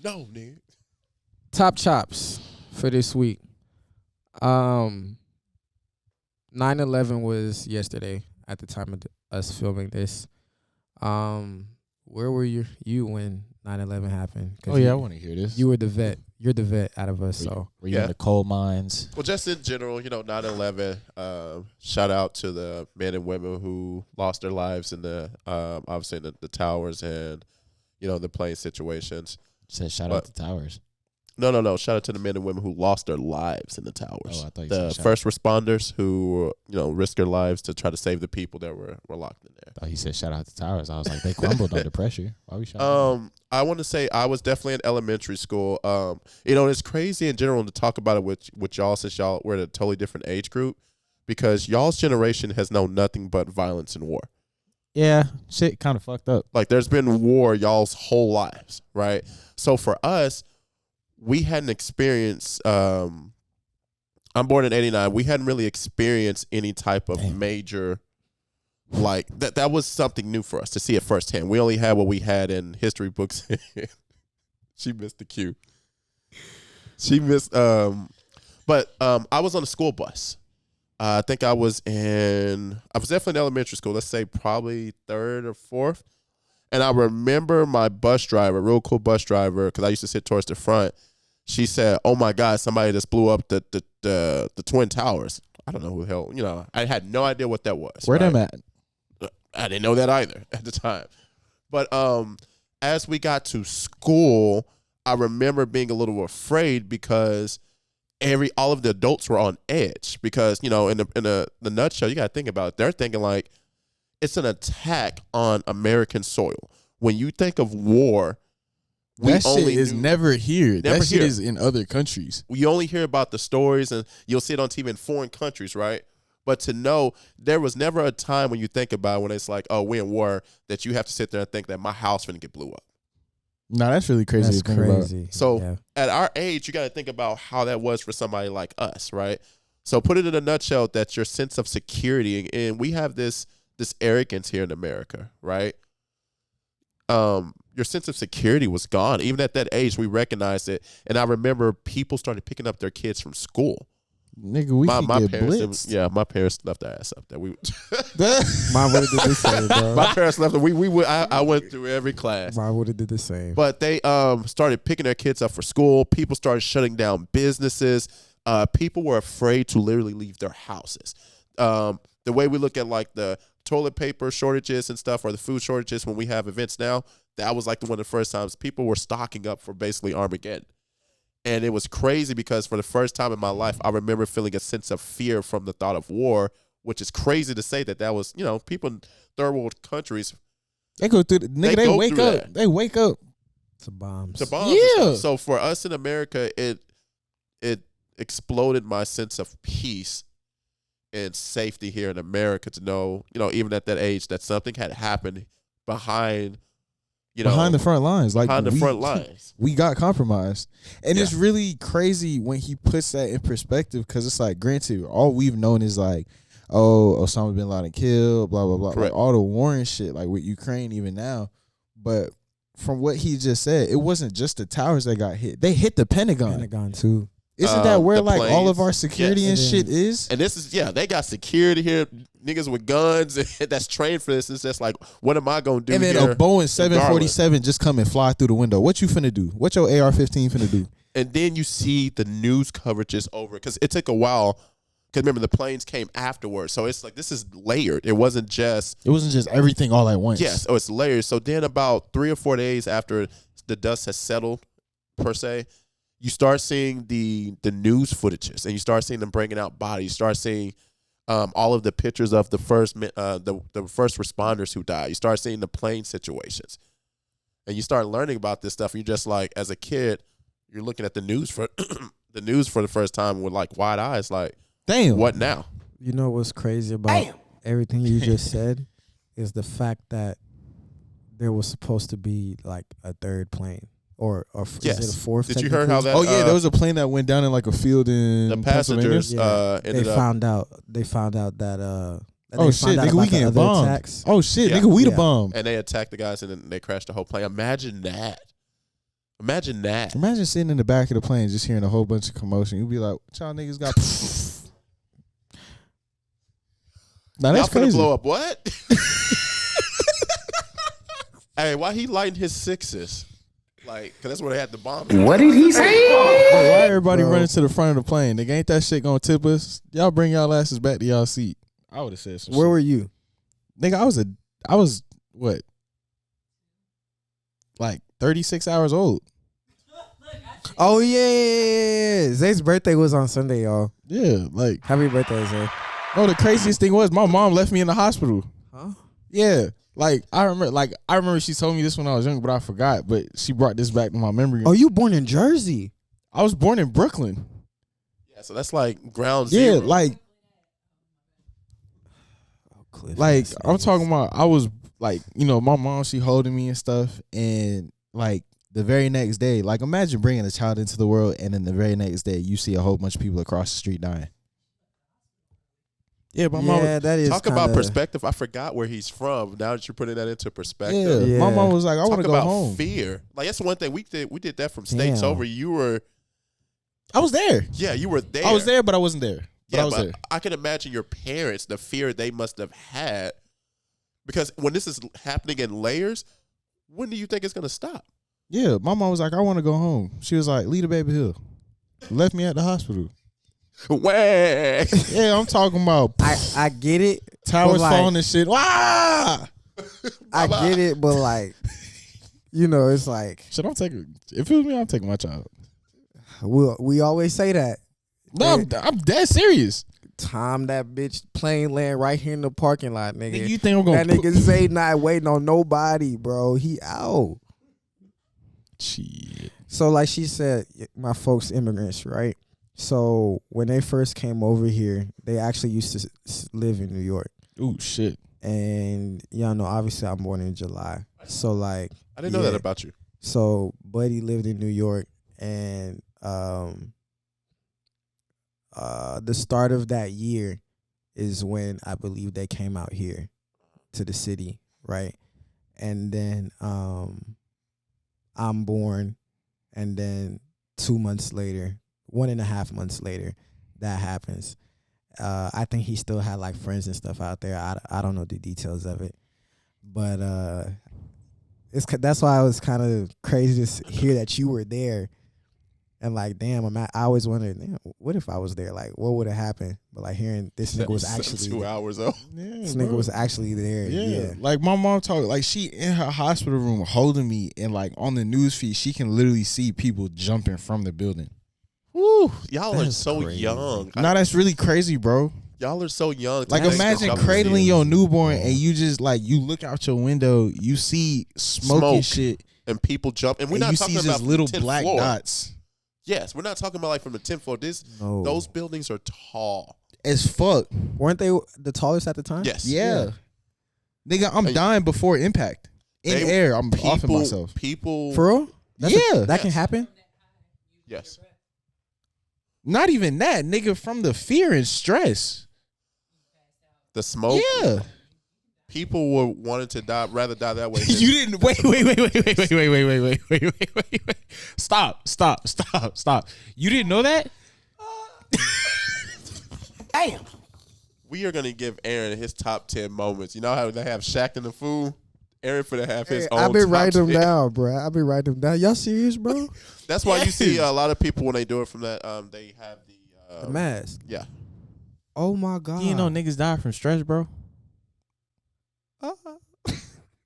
know, nigga. Top chops for this week. 9/11 was yesterday at the time of us filming this. Where were you when 9/11 happened? Oh yeah, I want to hear this. You were the vet. You're the vet out of us. Were you in the coal mines? Well, just in general, 9/11. Shout out to the men and women who lost their lives in the obviously in the towers and the plane situations. Said shout out to towers. No. Shout out to the men and women who lost their lives in the towers. Oh, I thought you the said first responders who risked their lives to try to save the people that were locked in there. Oh, he said shout out to towers. I was like, they crumbled under pressure. Why we shouting? I want to say I was definitely in elementary school. It's crazy in general to talk about it with y'all since y'all we're at a totally different age group because y'all's generation has known nothing but violence and war. Yeah, shit kind of fucked up. Like there's been war y'all's whole lives, right? So for us, we hadn't experienced. I'm born in '89. We hadn't really experienced any type of major, like that. That was something new for us to see it firsthand. We only had what we had in history books. She missed the cue. She missed. But I was on a school bus. I think I was definitely in elementary school. Let's say probably third or fourth. And I remember my bus driver, real cool bus driver, because I used to sit towards the front. She said, "Oh my God, somebody just blew up the Twin Towers." I don't know who the hell, I had no idea what that was. Where them at? I didn't know that either at the time. But as we got to school, I remember being a little afraid because all of the adults were on edge because, in the nutshell, you got to think about it. They're thinking like it's an attack on American soil. When you think of war, that shit is never here. That shit is in other countries. We only hear about the stories and you'll see it on TV in foreign countries, right? But to know there was never a time when you think about it, when it's like, oh, we're in war, that you have to sit there and think that my house finna get blew up. No, that's really crazy. That's crazy. So at our age, you got to think about how that was for somebody like us, right? So put it in a nutshell, that your sense of security, and we have this arrogance here in America, right? Your sense of security was gone. Even at that age, we recognized it. And I remember people started picking up their kids from school. Nigga, we my get parents, blitzed. my parents left their ass up there. Mine would have did the same, bro. My parents left. I went through every class. Mine would have did the same. But they started picking their kids up for school. People started shutting down businesses. People were afraid to literally leave their houses. The way we look at like the toilet paper shortages and stuff, or the food shortages when we have events now, that was like one of the first times people were stocking up for basically Armageddon. And it was crazy because for the first time in my life, I remember feeling a sense of fear from the thought of war, which is crazy to say that was, people in third world countries. They go through, they wake up. That. They wake up to bombs. Yeah. So for us in America, it exploded my sense of peace and safety here in America to know, even at that age, that something had happened behind the front lines. Like behind the front lines. We got compromised. And it's really crazy when he puts that in perspective, because it's like, granted, all we've known is like, oh, Osama bin Laden killed, blah, blah, blah. Like all the war and shit, like with Ukraine even now. But from what he just said, it wasn't just the towers that got hit. They hit the Pentagon. Pentagon too. Isn't that where like planes, all of our security and shit is? And this is, they got security here, niggas with guns that's trained for this. It's just like, what am I going to do? And then here a Boeing 747 just come and fly through the window. What you finna do? What your AR-15 finna do? And then you see the news coverage is over, because it took a while. Because remember, the planes came afterwards. So it's like, this is layered. It wasn't just everything all at once. Yes. Oh, it's layered. So then about 3 or 4 days after the dust has settled, per se, you start seeing the news footages, and you start seeing them bringing out bodies. You start seeing all of the pictures of the first responders who died. You start seeing the plane situations, and you start learning about this stuff. And you're just like, as a kid, you're looking at the news for the first time with like wide eyes, like, damn, what now? You know what's crazy about everything you just said is the fact that there was supposed to be like a third plane. Or yes. Is it a fourth? Did you heard how that? Oh yeah, there was a plane that went down in like a field in the passengers. They found out that. Oh shit, nigga, we getting bombed. Attacks. Oh shit, nigga, we the bomb. And they attacked the guys and then they crashed the whole plane. Imagine that. Imagine that. Imagine sitting in the back of the plane just hearing a whole bunch of commotion. You'd be like, what y'all niggas got? Now that's Y'all finna crazy. blow up what? Hey, why he lighting his sixes? Like, cause that's where they had the bomb. What did he say? Bro, why everybody running to the front of the plane? Nigga, ain't that shit gonna tip us? Y'all bring y'all asses back to y'all seat. I would have said some Where shit. were you? Nigga, I was what? Like 36 hours old. Oh yeah. Zay's birthday was on Sunday, y'all. Yeah, like, Happy birthday, Zay. no, the craziest thing was my mom left me in the hospital. Huh? Yeah. I remember she told me this when I was young, but I forgot. But she brought this back to my memory. Oh, you born in Jersey? I was born in Brooklyn. Yeah, so that's like ground Yeah, zero. like I'm talking about. I was like, my mom, she holding me and stuff, and like the very next day, like imagine bringing a child into the world, and then the very next day you see a whole bunch of people across the street dying. Yeah, my mom. that is Talk about perspective. I forgot where he's from. Now that you're putting that into perspective. Yeah, my mom was like, I want to go about home. Fear. Like that's one thing we did that from states Damn. over. You were, I was there. yeah, you were there. I was there, but I wasn't there. But Yeah, I was there. I can imagine your parents, the fear they must have had, because when this is happening in layers, when do you think it's gonna stop? Yeah, my mom was like, I want to go home. She was like, leave the baby here. Left me at the hospital. Whack. Yeah, I'm talking about I get it. towers like, falling and shit. Ah! I get it, but like, it's like Shit, if it was me, I'm taking my child. we always say that. No, I'm dead serious. Time that bitch plane land right here in the parking lot, nigga. Nigga, you think I'm gonna that nigga Zay not waiting on nobody, bro. He out. Shit. So like she said, my folks immigrants, right? So when they first came over here, they actually used to live in New York. Ooh, shit. And y'all know, obviously I'm born in July. So like, I didn't know that about you. So Buddy lived in New York, and the start of that year is when I believe they came out here to the city, right? And then I'm born, and then 2 months later, 1.5 months later, that happens. I think he still had like friends and stuff out there. I don't know the details of it, but that's why I was kind of crazy to hear that you were there, and like, damn, I always wondered, damn, what if I was there? Like, what would have happened? But like hearing this nigga was actually 2 hours old. Yeah, this nigga was actually there. Yeah. Like my mom talked, like she in her hospital room holding me, and like on the news feed, she can literally see people jumping from the building. Woo, y'all are That's so crazy. young. Now that's really crazy, bro. Y'all are so young. Like imagine cradling your newborn and you just like you look out your window, you see smoke and shit, and people jump, and we're and not you talking see about just little from the 10th black floor. dots. Yes, we're not talking about like from the 10th floor. No. Those buildings are tall. As fuck. Weren't they the tallest at the time? Yes. Yeah. Nigga, I'm dying before impact. In They- air, I'm offing myself. People. For real? Yeah. That can happen? Yes. Not even that, nigga, from the fear and stress. The smoke. Yeah. People were wanting to rather die that way. You didn't wait. Stop. You didn't know that? Damn. We are gonna give Aaron his top 10 moments. You know how they have Shaq in the Fool? Aaron finna have his own. I've been top writing them 10. down, bro. I've been writing them down. Y'all serious, bro? That's why you see a lot of people when they do it from that. They have The mask. Yeah. Oh my god. You know niggas die from stress, bro.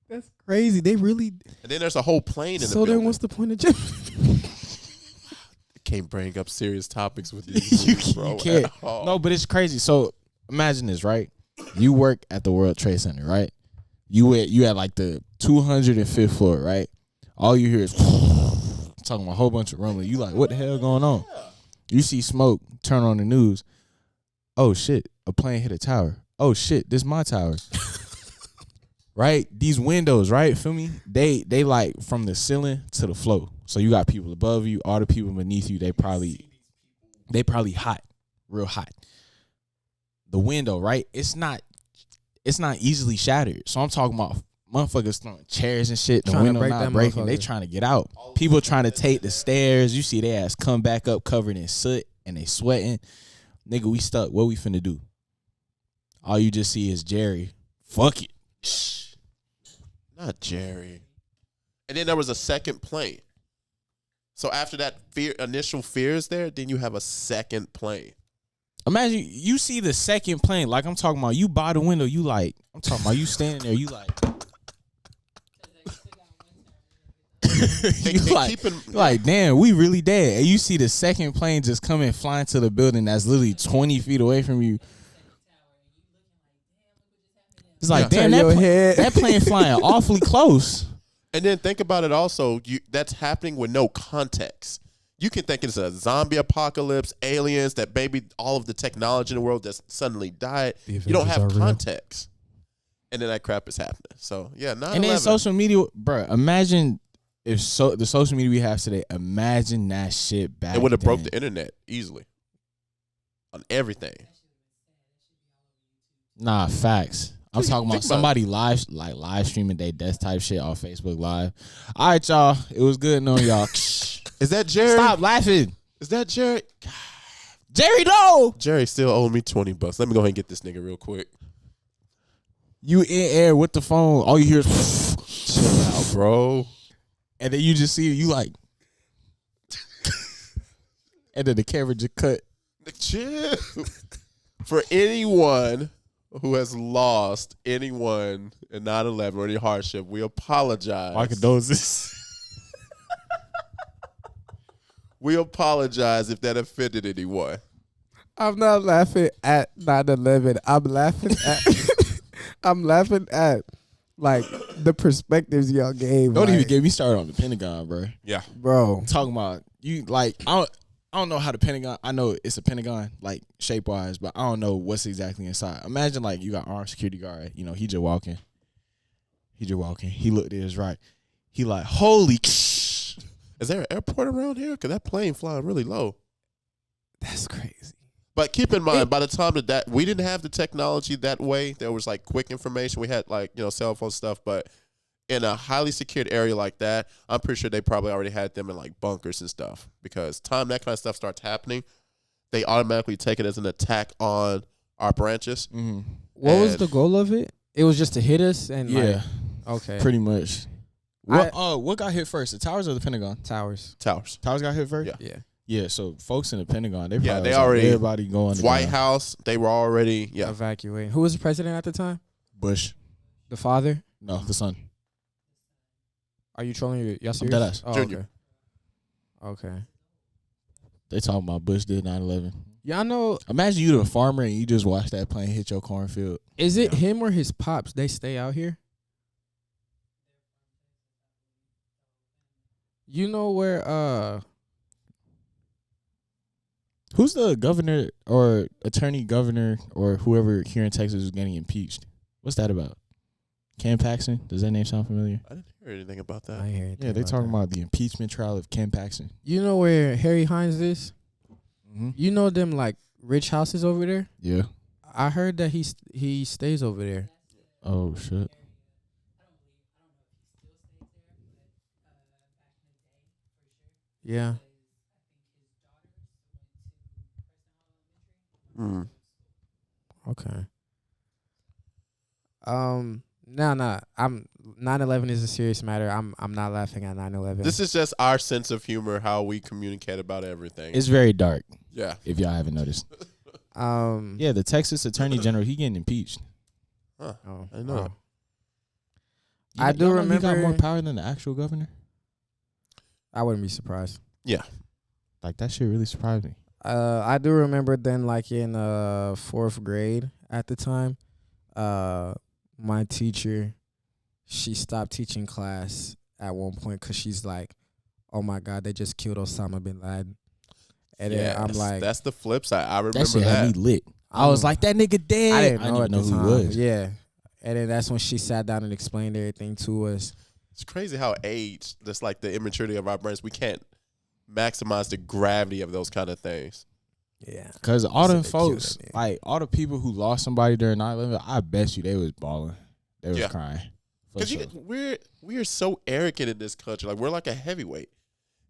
That's crazy. They really. And then there's a whole plane in the So building. then, what's the point of jumping? Can't bring up serious topics with you. You can't. No, but it's crazy. So imagine this, right? You work at the World Trade Center, right? You at like the 205th floor, right? All you hear is talking about a whole bunch of rumbling. You like, what the hell going on? You see smoke, turn on the news. Oh shit, a plane hit a tower. Oh shit, this my tower. Right? These windows, right? Feel me? They like from the ceiling to the floor. So you got people above you, all the people beneath you, they probably hot, real hot. The window, right? It's not easily shattered. So I'm talking about Motherfuckers throwing chairs and shit. The Trying to window break not that breaking. They motherfucker. trying to get out. People trying to take the stairs. You see their ass come back up covered in soot and they sweating. Nigga, we stuck. What we finna do? All you just see is Jerry. Fuck it. Not Jerry. And then there was a second plane. So after that initial fear is there, then you have a second plane. Imagine you see the second plane. Like I'm talking about, you by the window. You like, I'm talking about you standing there. You like, like, damn, we really dead. And you see the second plane just coming flying to the building that's literally 20 feet away from you. It's like, damn, that plane flying awfully close. And then think about it also, that's happening with no context. You can think it's a zombie apocalypse, aliens, that maybe all of the technology in the world just suddenly died. You don't have context. And then that crap is happening. So, yeah, 9/11. And then social media, bro, imagine if the social media we have today, imagine that shit back then. It would have broke the internet easily. On everything. Nah, facts. I'm talking about about somebody live streaming their death type shit on Facebook Live. All right, y'all. It was good knowing y'all. Is that Jerry? Stop laughing. Is that Jerry? Jerry, no. Jerry still owed me $20. Let me go ahead and get this nigga real quick. You in air with the phone. All you hear is Chill out, bro. and then you just see you like, and then the camera just cut. Chill. For anyone who has lost anyone in 9/11 or any hardship, we apologize. My condolences. We apologize if that offended anyone. I'm not laughing at 9/11. I'm laughing at like the perspectives y'all gave. Don't even like, get me started on the Pentagon, bro. Yeah. bro. Talking about you like I don't know how the Pentagon. I know it's a Pentagon like shape wise, but I don't know what's exactly inside. Imagine like you got armed security guard. You know he just walking. He looked at his right. He like holy. Is there an airport around here? Because that plane flying really low. That's crazy. But keep in mind, by the time that we didn't have the technology that way, there was like quick information. We had like, cell phone stuff, but in a highly secured area like that, I'm pretty sure they probably already had them in like bunkers and stuff. Because time that kind of stuff starts happening, they automatically take it as an attack on our branches. Mm-hmm. What was the goal of it? It was just to hit us and okay. Pretty much. What got hit first? The towers or the Pentagon? Towers. Towers Towers got hit first? Yeah. Yeah, so folks in the Pentagon, they probably they already everybody going to White House, they were already evacuating. Who was the president at the time? Bush. The father? No, the son. Are you trolling? Y'all serious? Deadass. Oh, Junior. Okay. They talking about Bush did 9/11. Y'all know, Imagine you the farmer and you just watch that plane hit your cornfield. is it him or his pops? They stay out here? You know where Who's the governor or attorney governor or whoever here in Texas is getting impeached? What's that about? Ken Paxton? Does that name sound familiar? I didn't hear anything about that. I ain't hear anything Yeah, they're talking that. about the impeachment trial of Ken Paxton. You know where Harry Hines is? Mm-hmm. You know them like rich houses over there? Yeah. I heard that he stays over there. Oh, shit. Yeah. Mm. Okay. I'm 9/11 is a serious matter. I'm not laughing at 9/11. This is just our sense of humor, how we communicate about everything. It's very dark, Yeah. if y'all haven't noticed. Yeah. Yeah, the Texas Attorney General, he getting impeached. Huh. Oh, I know. I do Y'all know remember he got more power than the actual governor. I wouldn't be surprised. Yeah. Like, that shit really surprised me. I do remember then, like in 4th grade at the time, my teacher, she stopped teaching class at one point because she's like, "Oh my God, they just killed Osama bin Laden," and then I'm like, that's the flip side. I remember That shit that. had me lit. I was like, that nigga dead. I didn't know even at know the who time. he was. Yeah, and then that's when she sat down and explained everything to us. It's crazy how age, just like the immaturity of our brains, we can't maximize the gravity of those kind of things. Yeah, Because all So them they killed folks, that nigga. like all the people who lost somebody during 9/11, I bet you they was balling. They was Yeah. crying. Because we're so arrogant in this country. Like we're like a heavyweight,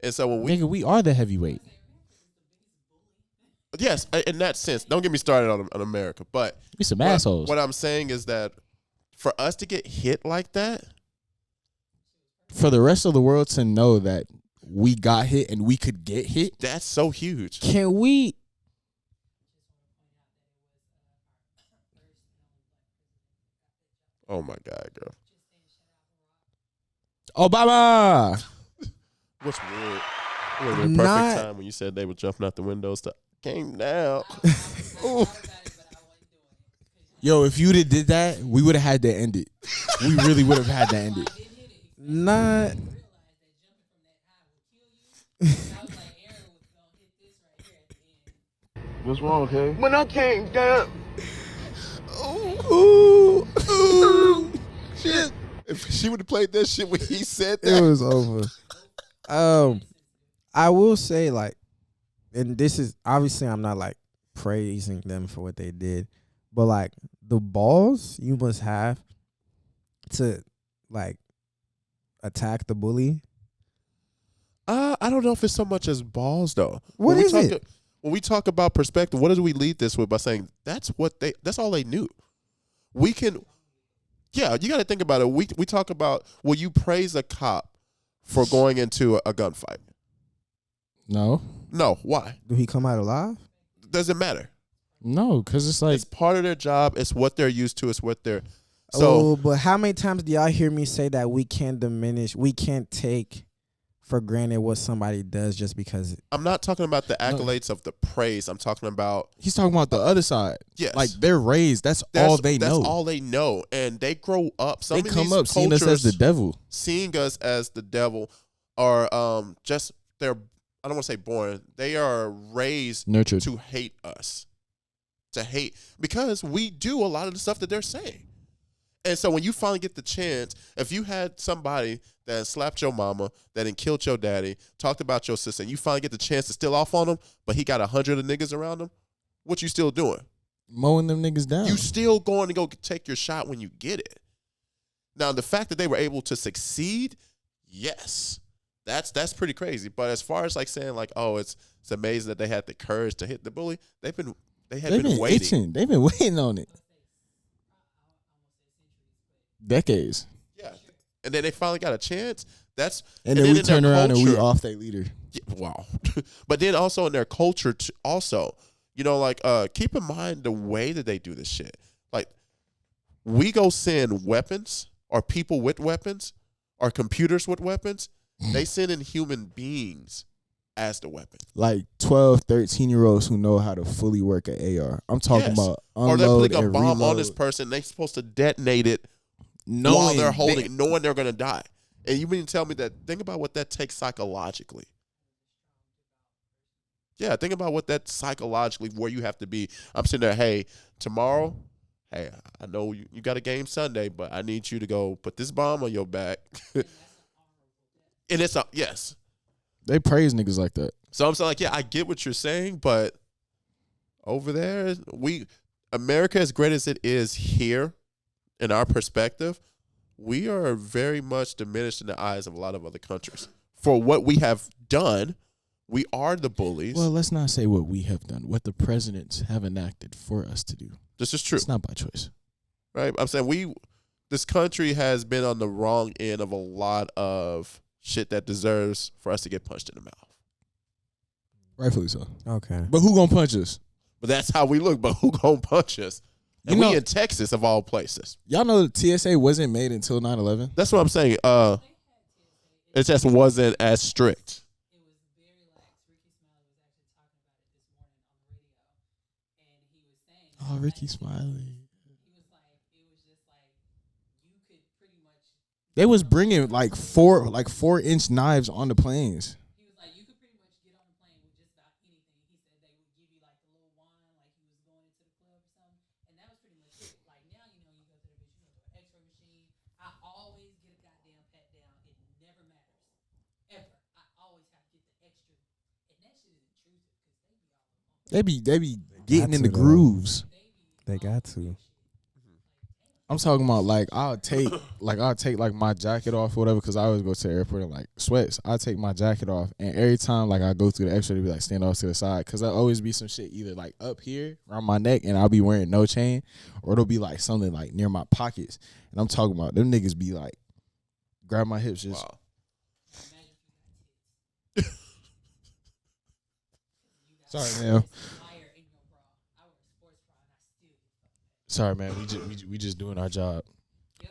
and so when Nigga, we are the heavyweight. yes, in that sense, don't get me started on America, but We some assholes. What I'm saying is that for us to get hit like that, for the rest of the world to know that we got hit and we could get hit, that's so huge. Can we? Oh my God, girl. Obama. What's weird? It would have been a perfect time when you said they were jumping out the windows. Came down. Yo, if you'd have did that, we would have had to end it. We really would have had to end it. Not. What's wrong, okay? When I came down. Ooh. Shit. If she would have played that shit when he said that. It was over. I will say, like, and this is obviously I'm not like praising them for what they did, but like the balls you must have to like attack the bully. I don't know if it's so much as balls though. What is it? When we talk about perspective, what do we lead this with by saying that's all they knew? Yeah, you got to think about it. We talk about, will you praise a cop for going into a gunfight? No. No. Why? Do he come out alive? Doesn't matter. No, because it's like It's part of their job. It's what they're used to. It's what they're. But how many times do y'all hear me say that we can't take for granted what somebody does just because? I'm not talking about the accolades of the praise. I'm talking about. he's talking about the other side. Yes. Like they're raised. That's all they know. That's all they know, and they grow up. They come up seeing us as the devil. Seeing us as the devil, or just they're. I don't want to say born. They are raised Nurtured to hate us, because we do a lot of the stuff that they're saying. And so when you finally get the chance, if you had somebody that slapped your mama, that then killed your daddy, talked about your sister, and you finally get the chance to still off on him, but he got 100 of niggas around him, what you still doing? mowing them niggas down. You still going to go take your shot when you get it. Now, the fact that they were able to succeed, yes, that's pretty crazy. But as far as like saying like, oh, it's amazing that they had the courage to hit the bully, they've been waiting. Itching. They've been waiting on it. Decades. Yeah. And then they finally got a chance. And then we turn around and we off their leader. Yeah, wow. But then also in their culture, also, like keep in mind the way that they do this shit. Like we go send weapons or people with weapons or computers with weapons. They send in human beings as the weapon. Like 12, 13-year-olds who know how to fully work an AR. I'm talking about unload or they're putting a and bomb reload. on this person. They're supposed to detonate it while they're holding it, knowing they're going to die. And you mean to tell me that, think about what that takes psychologically. Yeah, think about what that psychologically, where you have to be. I'm sitting there, hey, tomorrow, hey, I know you got a game Sunday, but I need you to go put this bomb on your back. And it's yes. They praise niggas like that. So I'm saying, like, yeah, I get what you're saying, but over there, America, as great as it is here, in our perspective, we are very much diminished in the eyes of a lot of other countries. For what we have done, we are the bullies. Well, let's not say what we have done, what the presidents have enacted for us to do. This is true. It's not by choice. Right? I'm saying this country has been on the wrong end of a lot of shit that deserves for us to get punched in the mouth. Rightfully so. Okay. But who gonna punch us? But that's how we look. But who gonna punch us? And we in Texas, of all places. Y'all know the TSA wasn't made until 9/11? That's what I'm saying. It just wasn't as strict. It was very lax. Ricky Smiley was actually talking about it this morning on the radio. And he was saying... Oh, Ricky Smiley. He was like, it was just like, you could pretty much... They was bringing like 4-inch knives on the planes. He was like, you could pretty much get on the plane with just about anything. He said they would give you like a little wine, like he was going into the club or something. And that was pretty much it. Like now, you go to the bitch, you go to an x-ray machine. I always get a goddamn pat down. It never matters. Ever. I always have to get the extra. And that shit is intrusive because they be all They be getting in the grooves. They got to. I'm talking about like I'll take like my jacket off or whatever because I always go to the airport in like sweats. I'll take my jacket off and every time like I go through the X-ray, they be like stand off to the side because I always be some shit either like up here around my neck and I'll be wearing no chain or it'll be like something like near my pockets and I'm talking about them niggas be like grab my hips just. Wow. Sorry, man. Sorry, man. We just doing our job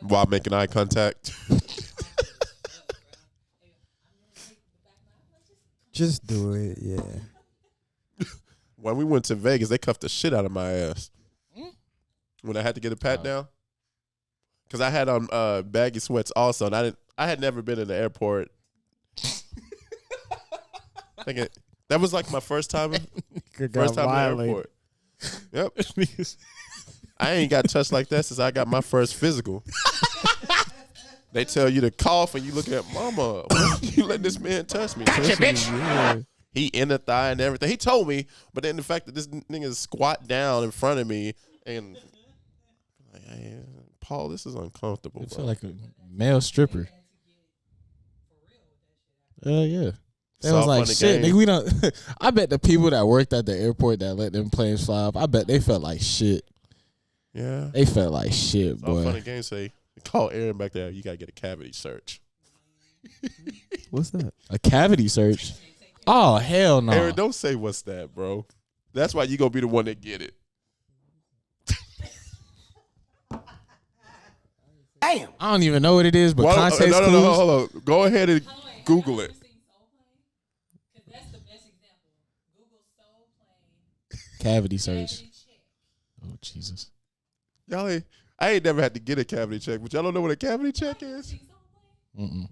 While making eye contact. Just do it, yeah. When we went to Vegas, they cuffed the shit out of my ass. When I had to get a pat down. Because I had on baggy sweats also, and I had never been in the airport. That was like my first time in the airport. Yep. I ain't got touched like that since I got my first physical. They tell you to cough and you look at mama. Why you let this man touch me? Bitch. He in the thigh and everything. He told me, but then the fact that this nigga squat down in front of me and like, hey, Paul, this is uncomfortable. I feel like a male stripper. Yeah. They was like, shit, nigga, we don't. I bet the people that worked at the airport that let them planes fly off, I bet they felt like shit. Yeah. They felt like shit, boy. boy. Funny game say, call Aaron back there. You got to get a cavity search. What's that? A cavity search? Oh, hell no. Aaron, don't say what's that, bro. That's why you going to be the one that get it. Damn. I don't even know what it is, but context clues. No, hold on. Go ahead and Google it. Cavity search. Oh, Jesus. Y'all I ain't never had to get a cavity check, but y'all don't know what a cavity check is? Mm-mm.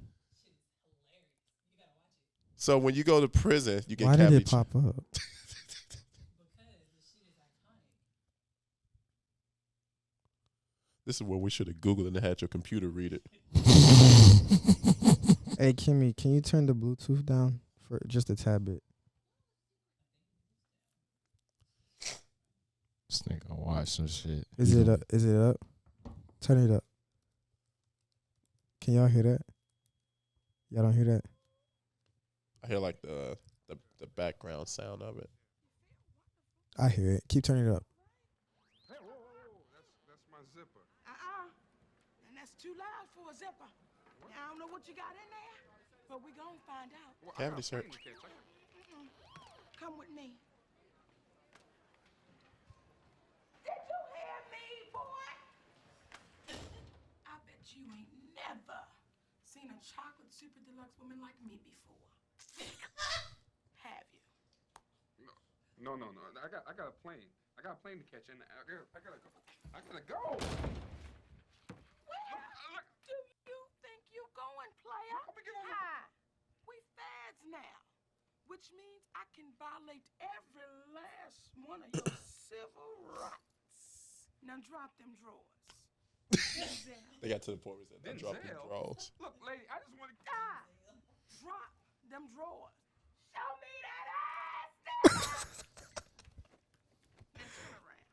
So when you go to prison, you get Why cavity did it pop up? This is where we should have Googled and had your computer read it. Hey, Kimmy, can you turn the Bluetooth down for just a tad bit? This nigga watch some shit. Is it up? Is it up? Turn it up. Can y'all hear that? Y'all don't hear that? I hear like the background sound of it. I hear it. Keep turning it up. Hey, whoa, that's my zipper. And that's too loud for a zipper. Now, I don't know what you got in there, but we gonna find out. Well, Cavity search. Come with me. Did you hear me, boy? I bet you ain't never seen a chocolate super deluxe woman like me before. Have you? No. I got a plane. I got a plane to catch, and I gotta go. Where do you think you going, player? We fads now, which means I can violate every last one of your civil rights. Now drop them drawers. They got to the point where they said, drop these drawers. Look, lady, I just want to. Drop them drawers. Show me that ass. Now turn around.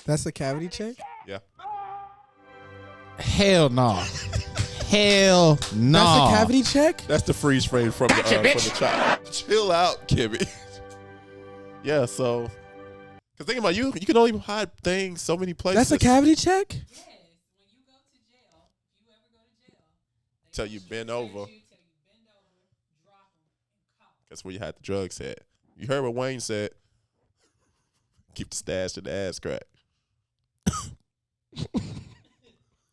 That's a cavity check? Yeah. Hell no. Hell no. That's a cavity check? That's the freeze frame from the child. Chill out, Kimmy. Yeah, so because think about you can only hide things so many places. That's a cavity check? Yes, when you go to jail, if you ever go to jail, Tell you bend over. drop them, and cough. That's where you had the drugs at. You heard what Wayne said. Keep the stash in the ass crack.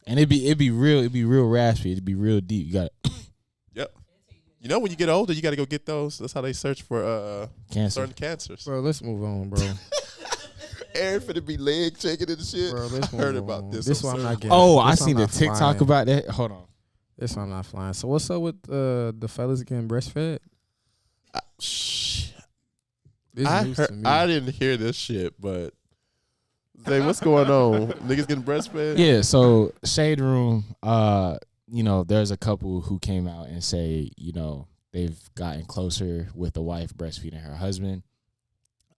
And it'd be real raspy. It'd be real deep. You got it. Yep. You know when you get older, you got to go get those. That's how they search for Cancer. certain cancers. Bro, let's move on, bro. Aaron finna be leg shaking and shit. Bro, let's I heard move about on. this. This I'm one I'm sorry. not getting. Oh, I this one seen I'm the not TikTok flying. about that. Hold on. This one I'm not flying. So what's up with the fellas getting breastfed? This is news to me. I didn't hear this shit, but say what's going on? Niggas getting breastfed? Yeah, so Shade Room, there's a couple who came out and say, they've gotten closer with the wife breastfeeding her husband.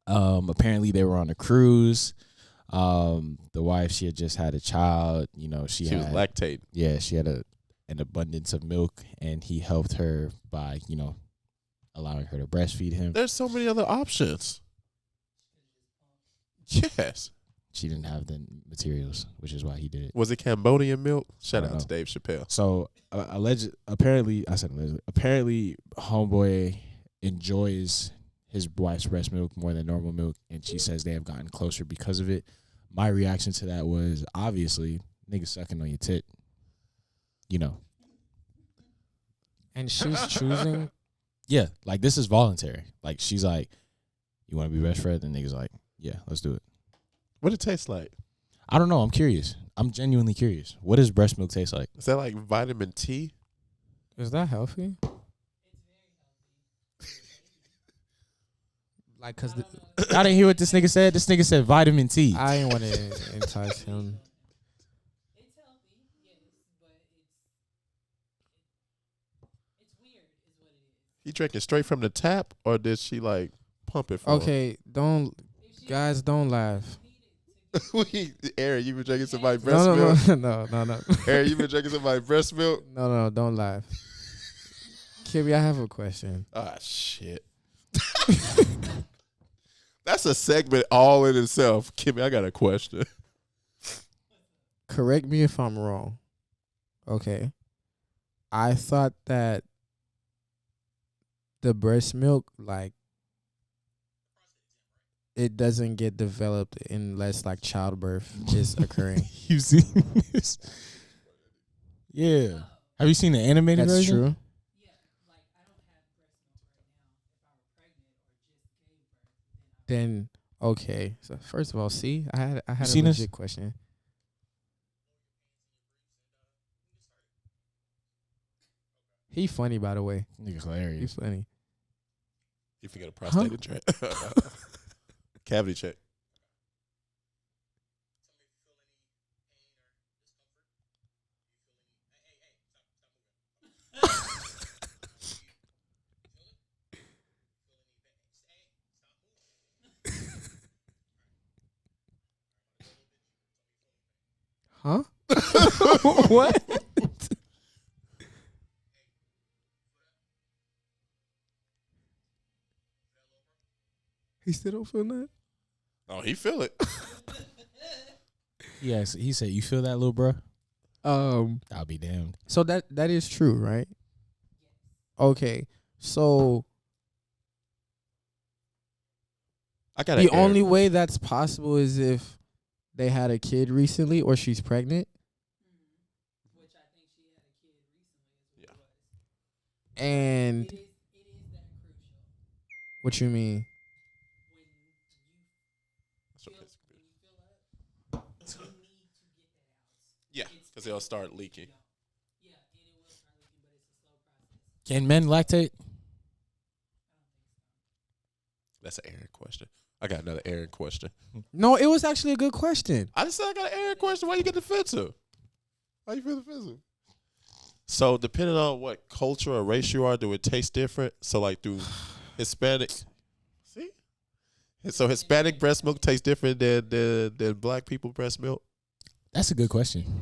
Apparently they were on a cruise. The wife, she had just had a child. You know, She had was lactating. yeah, she had an abundance of milk, and he helped her by allowing her to breastfeed him. There's so many other options. Yes. She didn't have the materials, which is why he did it. Was it Cambodian milk? Shout I don't out to know. Dave Chappelle. So apparently, homeboy enjoys his wife's breast milk more than normal milk, and she says they have gotten closer because of it. My reaction to that was obviously niggas sucking on your tit, And she's choosing. Yeah, like this is voluntary. Like she's like, you want to be best friends? And niggas like, yeah, let's do it. What it tastes like? I don't know. I'm curious. I'm genuinely curious. What does breast milk taste like? Is that like vitamin T? Is that healthy? Like, cause I didn't hear what this nigga said. This nigga said vitamin T. I ain't want to entice him. It's healthy, yes, but it's weird, is what it is. He drinking straight from the tap, or did she like pump it for him? Okay, don't laugh. Aaron, you been drinking somebody's breast milk? No. Aaron, you been drinking somebody's breast milk? No, don't laugh. Kibby, I have a question. Ah, shit. That's a segment all in itself. Kimmy, I got a question. Correct me if I'm wrong. Okay. I thought that the breast milk, like, it doesn't get developed unless like childbirth is occurring. You seen this? Yeah. Have you seen the animated That's version? true. Yeah, like I don't have breast milk right now. If I were pregnant or just gave birth, then Then okay. So first of all, see, I had a seen this? legit question. He funny, by the way. Nigga's He's hilarious. funny. You forget a prostate check. Cavity check. Huh? What? He still don't feel that? Oh, he feel it. Yes, he said, "You feel that, little bro?" I'll be damned. So that is true, right? Okay. So I got the only way that's possible is if they had a kid recently or she's pregnant. which I think she had a kid recently. Is what Yeah. And it is that crucial. what you mean? When you That's what feel pisses me up, you need to get that out. Yeah, because they'll start leaking. Yeah, and it will start leaking, but it's a slow process. Can men lactate? That's an Aaron question. I got another Aaron question. No, it was actually a good question. I just said I got an Aaron question. Why you get defensive? Why you feel defensive? So depending on what culture or race you are, do it taste different? So like through Hispanic, see? So Hispanic breast milk tastes different than black people breast milk? That's a good question. Depends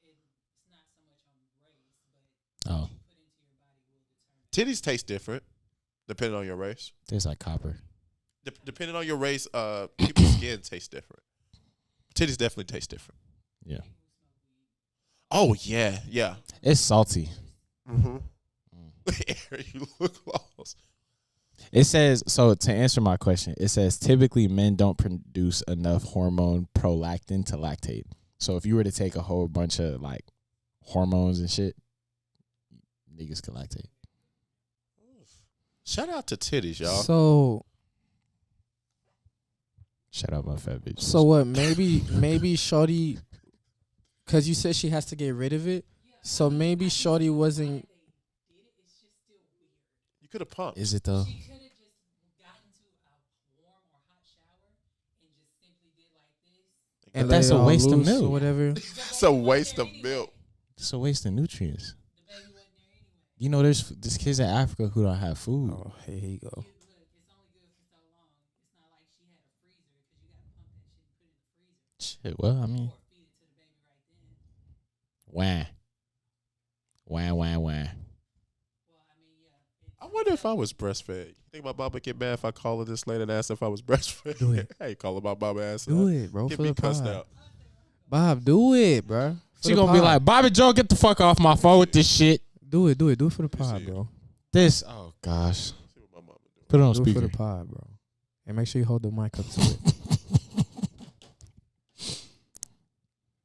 on your diet. It's not so much on race, but Oh, what you put into your body will determine. Titties taste different depending on your race. tastes like copper. Depending on your race, people's skin tastes different. Titties definitely taste different. Yeah, Oh, yeah. it's salty. Mm-hmm. Aaron, you look lost. It says, so to answer my question, it says typically men don't produce enough hormone prolactin to lactate. So if you were to take a whole bunch of like hormones and shit, niggas can lactate. Shout out to titties, y'all. So Shout out my fat bitch. so what? Maybe Shorty, because you said she has to get rid of it. So maybe Shorty wasn't. It's just still weird. You could have pumped. Is it though? She could have just gotten to a warm or hot shower and just simply did like this. And That's let it a all waste of loose milk. or whatever. It's a waste of milk. It's a waste of nutrients. The baby wasn't there anyway. You know, there's kids in Africa who don't have food. Oh, here you go. Look, it's only good for so long. It's not like she had a freezer because you got to pump that Shit, well, I mean, wah. Wah, wah, wah. I wonder if I was breastfed. You think my mama get mad if I call her this late and ask if I was breastfed? Do it. I ain't calling my mama ass. Do it, bro. Get For me the cussed pod. out. Bob, do it, bro. She gonna be like, Bobby Joe, get the fuck off my phone with this shit. do it for the pod, see it. bro. This, oh gosh. See what my mama doing. Put it on Do it speaker. for the pod, bro. And make sure you hold the mic up to it.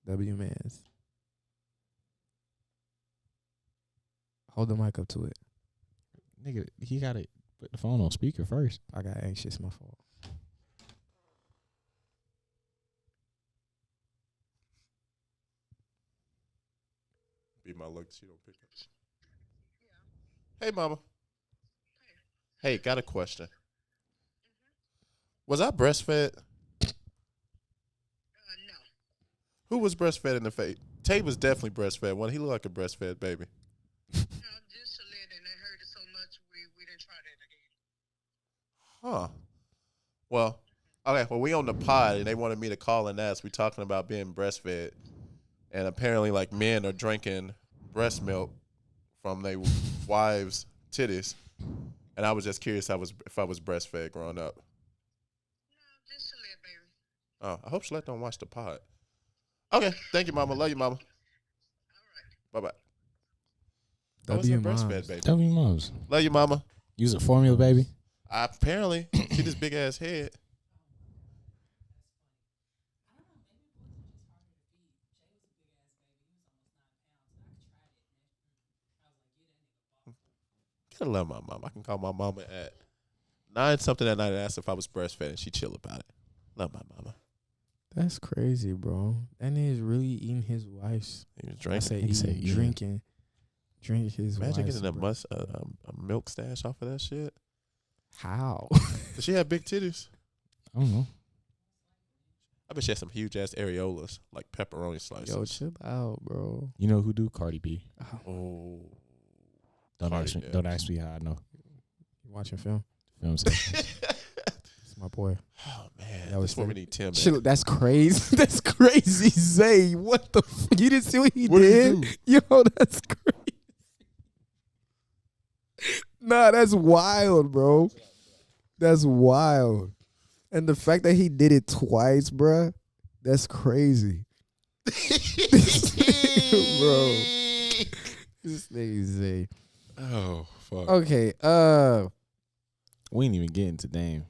W-Mans. Hold the mic up to it. Nigga, he gotta put the phone on speaker first. I got anxious, my fault. Be my luck she don't pick up. Hey, mama. Hey, got a question. Was I breastfed? No. Who was breastfed in the face? Tay was definitely breastfed. One, he looked like a breastfed baby. No, just to let and they heard it so much we didn't try that again. Huh. Well, okay. Well, we on the pod and they wanted me to call and ask. We talking about being breastfed, and apparently, like men are drinking breast milk from their wives' titties, and I was just curious if I was breastfed growing up. No, just to let, baby. Oh, I hope Shalette don't watch the pod. Okay, thank you, mama. Love you, mama. Bye bye. I was a W-Moms. breastfed baby. Tell me, moms. Love you, mama. Use a formula, baby. Apparently, see this big ass head. Gotta love my mom. I can call my mama at 9 something at night and ask if I was breastfed, and she chill about it. Love my mama. That's crazy, bro. That nigga is really eating his wife's. He was I drinking. say He said eating, eating. drinking. Drink his Imagine wife's. getting a, bro. a milk stash off of that shit. How? Does she have big titties? I don't know. I bet she has some huge ass areolas, like pepperoni slices. Yo, chill out, bro. You know who do? Cardi B. Oh. Don't Cardi ask me. does. Don't ask me how I know. You watching film? Film section. It's my boy. Oh man, That was this is where we sick. need Tim. Chill, that's crazy. That's crazy, Zay. What the? You didn't see what he What did did? he Yo, that's crazy. Nah, that's wild, bro. That's wild. And the fact that he did it twice, bruh, that's crazy. Bro. This nigga Zay. Oh fuck. Okay, We ain't even getting to Dame.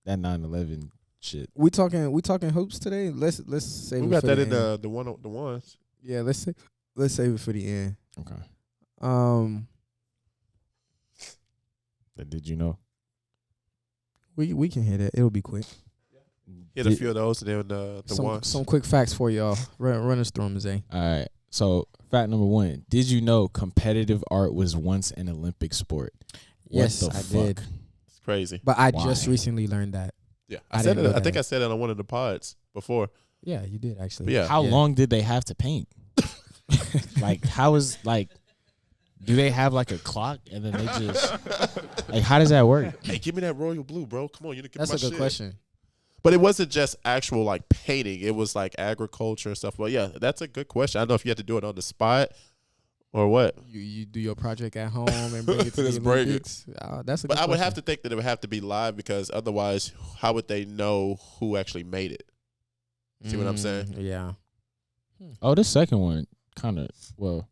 That 9/11 shit. we talking hoops today. Let's save We it got for that the in end. the ones. Yeah, let's save it for the end. Okay. Did you know? We can hit it. It'll be quick. Hit a few of those and then the ones. Some quick facts for y'all. Run us through them, Zay. All right. So, fact number 1. Did you know competitive art was once an Olympic sport? Yes, What the I fuck? did. It's crazy. But I Why? just recently learned that. Yeah, I I said didn't it. know I think that. I said it on one of the pods before. Yeah, you did actually. But yeah. How long did they have to paint? Like, how is, like, do they have, like, a clock and then they just, like, how does that work? Hey, give me that royal blue, bro. Come on, you didn't give That's me a my good shit. question. But it wasn't just actual like painting. It was like agriculture and stuff. But yeah, that's a good question. I don't know if you had to do it on the spot or what. You do your project at home and bring it to Just the bring it. Olympics. That's a But good I would question. have to think that it would have to be live because otherwise, how would they know who actually made it? See what I'm saying? Yeah. Oh, this second one kind of, well,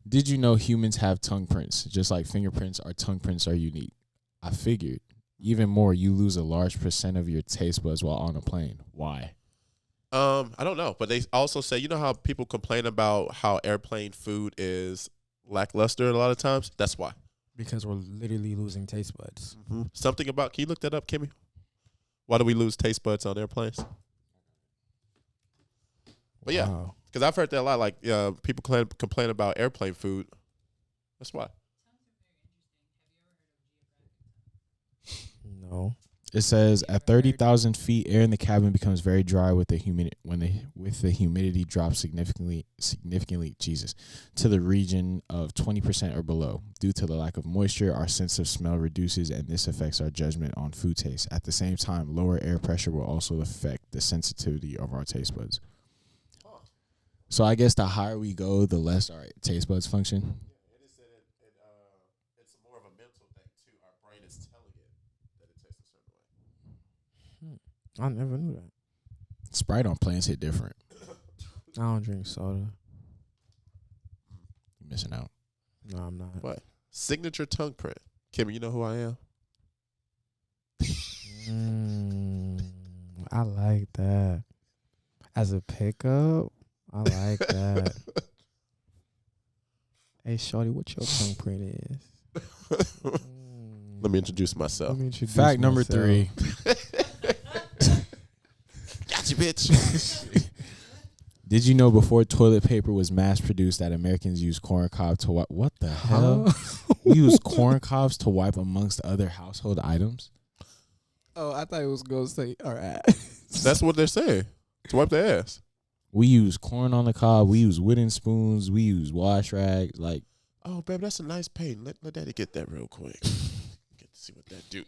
did you know humans have tongue prints? Just like fingerprints, our tongue prints are unique. I figured. Even more, you lose a large % of your taste buds while on a plane. Why? I don't know. But they also say, you know how people complain about how airplane food is lackluster a lot of times? That's why. Because we're literally losing taste buds. Something about, can you look that up, Kimmy? Why do we lose taste buds on airplanes? But yeah, Wow. because I've heard that a lot. Like people complain about airplane food. That's why. No. It says at 30,000 feet, air in the cabin becomes very dry with the humidity drops significantly, Jesus, to the region of 20% or below. Due to the lack of moisture, our sense of smell reduces, and this affects our judgment on food taste. At the same time, lower air pressure will also affect the sensitivity of our taste buds. So I guess the higher we go, the less our taste buds function. It's more of a mental thing too. Our brain is telling it that it tastes a certain way. I never knew that. Sprite on plants hit different. I don't drink soda. You're missing out. No, I'm not. What? Signature tongue print. Kimmy, you know who I am? I like that. As a pickup, I like that. Hey, shorty, what your tongue print is? Let me introduce myself. Fact number 3. Gotcha, bitch. Did you know before toilet paper was mass produced that Americans used corn cob to wipe? What the hell? We use corn cobs to wipe amongst other household items? Oh, I thought it was going to say our ass. That's what they're saying. To wipe their ass. We use corn on the cob. We use wooden spoons. We use wash rags. Like, oh, babe, that's a nice paint. Let daddy get that real quick. Get to see what that do.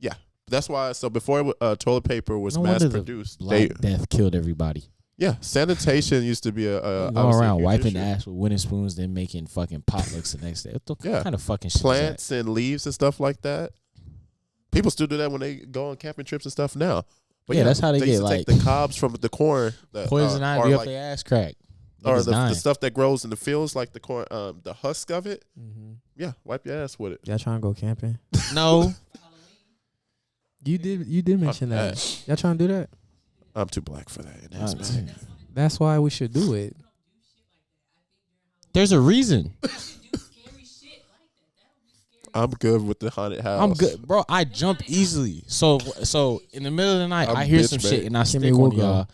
Yeah. That's why. So before toilet paper was mass produced, Black Death killed everybody. Yeah, sanitation used to be a going around wiping ass with wooden spoons, then making fucking potlucks the next day. What kind of fucking shit? Plants and leaves and stuff like that. People still do that when they go on camping trips and stuff now. But yeah, that's how they get used to like take the cobs from the corn, poison ivy up their ass crack, or the stuff that grows in the fields, like the corn, the husk of it. Mm-hmm. Yeah, wipe your ass with it. Y'all trying to go camping? No. You did mention that. Y'all trying to do that? I'm too black for that. That's why we should do it. There's a reason. I'm good with the haunted house. I'm good, bro. I jump easily. So in the middle of the night, I hear some shit and I stick on y'all.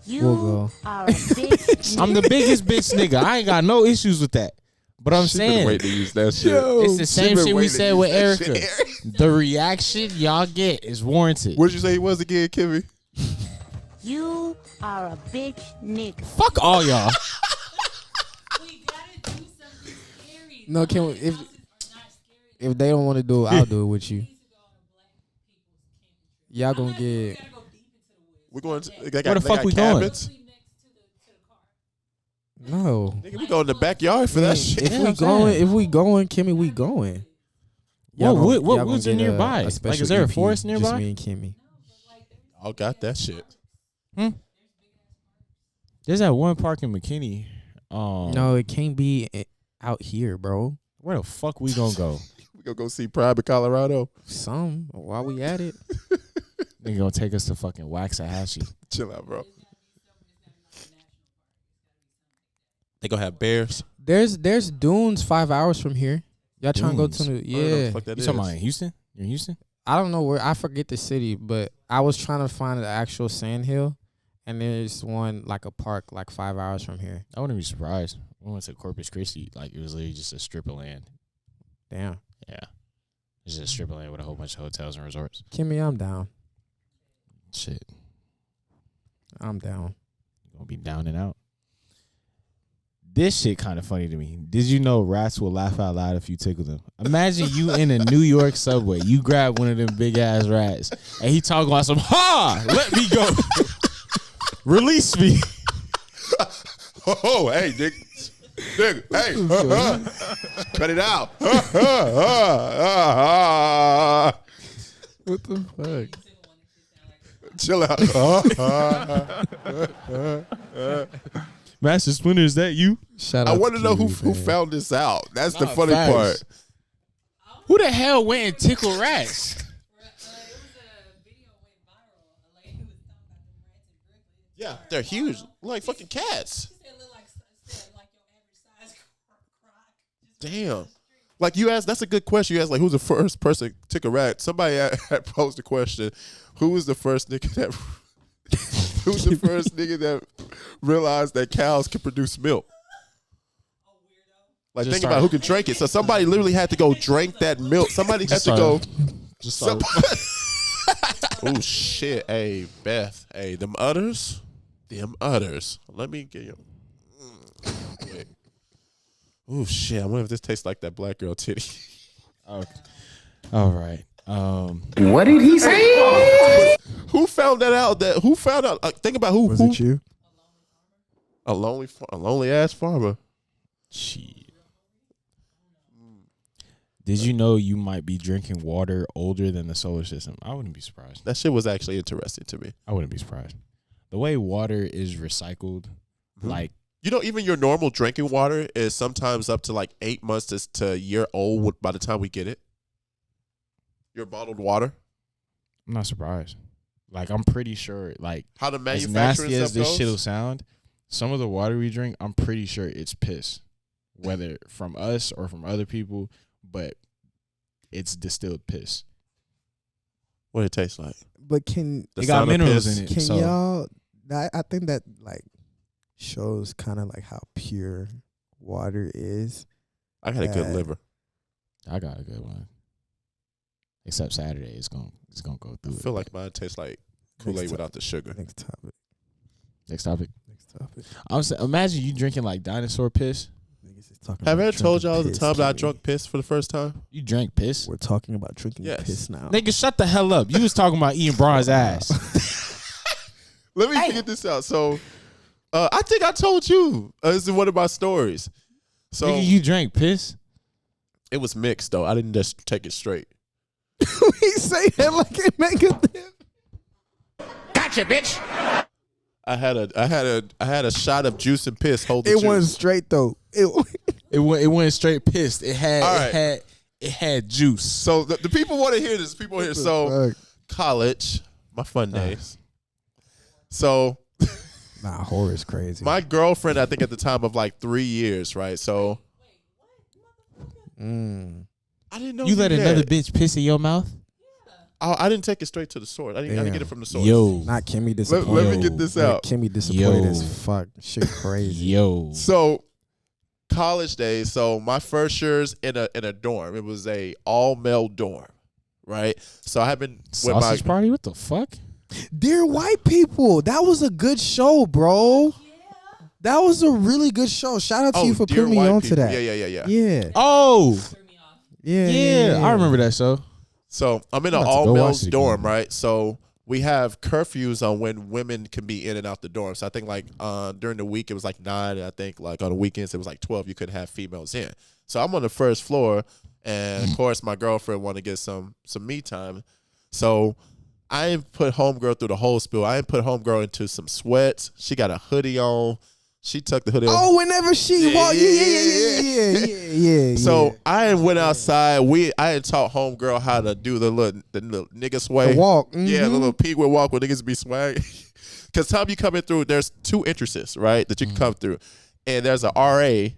You are a bitch. I'm the biggest bitch nigga. I ain't got no issues with that. But I'm saying, wait to use that shit. It's the same shit we said with Erica. The reaction y'all get is warranted. What'd you say he was again, Kimmy? You are a bitch nigga. Fuck all y'all. We gotta do something scary. No, can we, if they don't want to do it, I'll do it with you. Y'all gonna get. We're going to. Where the fuck we going? No. Nigga, we go in the backyard for that shit. If we going, Kimmy, we going. What woods are nearby? Like, is there a forest nearby? Just me and Kimmy. Y'all got that shit. There's that one park in McKinney. No, it can't be out here, bro. Where the fuck we gonna go? We gonna go see Private Colorado. While we at it. They gonna take us to fucking Waxahachie. Chill out, bro. They gonna have bears. There's dunes 5 hours from here. Y'all trying to go to the You talking about in Houston? You're in Houston? I don't know where. I forget the city, but I was trying to find the actual sand hill, and there's one like a park like 5 hours from here. I wouldn't be surprised. We went to Corpus Christi, like it was literally just a strip of land. Damn. Yeah, it's just a strip of land with a whole bunch of hotels and resorts. Kimmy, I'm down. Shit, I'm down. You gonna be down and out. This shit kind of funny to me. Did you know rats will laugh out loud if you tickle them? Imagine you in a New York subway. You grab one of them big ass rats, and he talking about some let me go, release me. Oh, hey, Dick. Hey, cut it out. What the fuck? Chill out. Master Splinter, is that you? Shout out. I want to know who found this out. That's the funny facts. part. Who the hell went and tickled rats? It was a video went viral. A lady was talking about the rats in Brooklyn. Yeah, they're huge, like fucking cats. She said, look like your average size croc. Damn. Like you asked, that's a good question. You asked like, who's the first person to tickle a rat? Somebody had posed the question, who was the first nigga that who's the first nigga that realized that cows can produce milk? Like, think about who can drink it. So somebody literally had to go drink that milk. Somebody had to go Just So- start. Oh shit! Hey Beth, hey them udders. Let me get you. Wait. Oh shit! I wonder if this tastes like that black girl titty. Okay. All right. What did he say? Who found that out? Who found out? Think about who. Was who? it you? A lonely ass farmer. Shit. Did you know you might be drinking water older than the solar system? I wouldn't be surprised. That shit was actually interesting to me. I wouldn't be surprised. The way water is recycled, like You know, even your normal drinking water is sometimes up to like 8 months to a year old by the time we get it. Your bottled water. I'm not surprised. Like I'm pretty sure, like How the as manufacturing nasty as stuff this shit'll goes. sound, some of the water we drink, I'm pretty sure it's piss, whether from us or from other people, but it's distilled piss. What it tastes like. But can The It got sound of minerals piss. in it. can so y'all? I think that like shows kind of like how pure water is. I got a good Yeah. liver. I got a good one. Except Saturday, it's gonna go I through it. feel like mine tastes like Kool-Aid Next without the sugar. Next topic. Next topic. Next topic. I'm saying, imagine you drinking like dinosaur piss. Niggas is talking Have I about ever told drinking y'all the piss, time that I Kimmy. drunk piss for the first time? You drank piss. We're talking about drinking Yes. piss now. Nigga, shut the hell up. You was talking about eating Braun's ass. Let me get this out. So, I think I told you. This is one of my stories. So Nigga, you drank piss? it was mixed though. I didn't just take it straight. He say that like it make a thing. Gotcha, bitch. I had a shot of juice and piss. Hold the It juice. wasn't straight though. It went straight pissed. It had All right. it had juice. So the people want to hear this. People here. So Fuck. college, my fun days. So Nah, horror is crazy. my girlfriend, I think at the time of like 3 years, right? So I didn't know You let had- another bitch piss in your mouth? I didn't take it straight to the source. I didn't get Damn. it from the source. Yo. Not Kimmy let disappointed. me get this Like, out. Kimmy disappointed Yo. as fuck. Shit crazy. Yo. So college days. So my first year's in a dorm. It was a all male dorm, right? So I had been with my Sausage party? What the fuck? Dear White People, that was a good show, bro. That was a really good show. Shout out to you for Dear putting me White on to People. that. Yeah. Yeah. Oh. Yeah. I remember that show. So I'm in an I'm about to all go males watch it dorm, again. right? So we have curfews on when women can be in and out the dorm. So I think like during the week it was like 9, and I think like on the weekends it was like 12. You could have females in. So I'm on the first floor, and of course my girlfriend wanted to get some me time. So I ain't put homegirl through the whole spiel. I ain't put homegirl into some sweats. She got a hoodie on. She tucked the hoodie on. Oh, whenever she walked, yeah. So I went outside. I had taught homegirl how to do the little nigga sway. The walk. Yeah, the Mhm. little pigwood walk where niggas be swag. Because time you coming through, there's 2 entrances, right, that you can come through. And there's a RA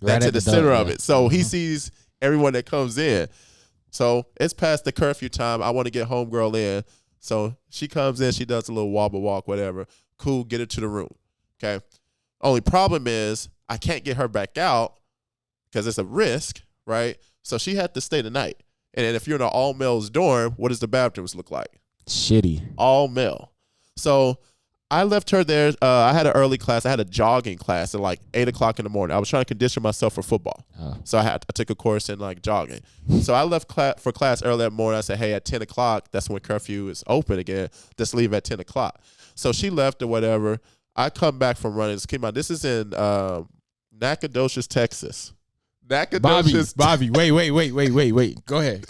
that's at in the the center door, of yeah. it. So he sees everyone that comes in. So it's past the curfew time. I want to get homegirl in. So she comes in. She does a little wobble walk, whatever. Cool, get her to the room. Okay. Only problem is I can't get her back out because it's a risk, right? So she had to stay the night. And then if you're in an all males dorm, what does the bathrooms look like? Shitty. All male. So I left her there. I had an early class. I had a jogging class at like 8 o'clock in the morning. I was trying to condition myself for football. So I took a course in like jogging. So I left for class early that morning. I said, hey, at 10 o'clock, that's when curfew is open again. Just leave at 10 o'clock. So she left or whatever. I come back from running. This is in Nacogdoches, Texas. Nacogdoches, Bobby, wait. Go ahead.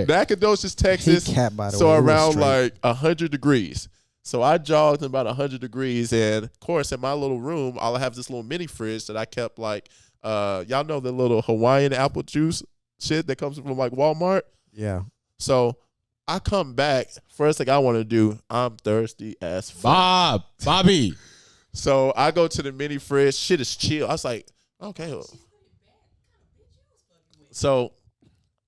Nacogdoches, Texas. He capped, by the So way. He was around straight. like 100 degrees. So I jogged in about 100 degrees, and of course, in my little room, all I have is this little mini fridge that I kept like, y'all know the little Hawaiian apple juice shit that comes from like Walmart. Yeah. So I come back. First thing I want to do, I'm thirsty as fuck. Bobby. So I go to the mini fridge. Shit is chill. I was like, okay. So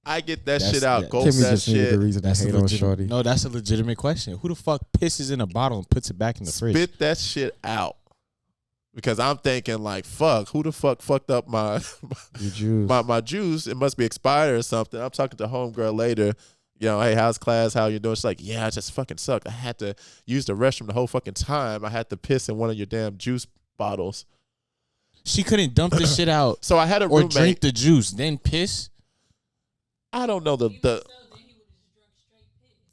I get that shit out. Gulp Kimmy that just needed a shit. reason to That's hate a on legitimate, Shorty. no, that's a legitimate question. Who the fuck pisses in a bottle and puts it back in the fridge? Spit that shit out. Because I'm thinking like, fuck, who the fuck fucked up my Your juice. my juice? It must be expired or something. I'm talking to homegirl later. you know, hey, how's class? How you doing? She's like, yeah, I just fucking sucked. I had to use the restroom the whole fucking time. I had to piss in one of your damn juice bottles. She couldn't dump the shit out. So I had a or roommate. drink the juice, then piss. I don't know the.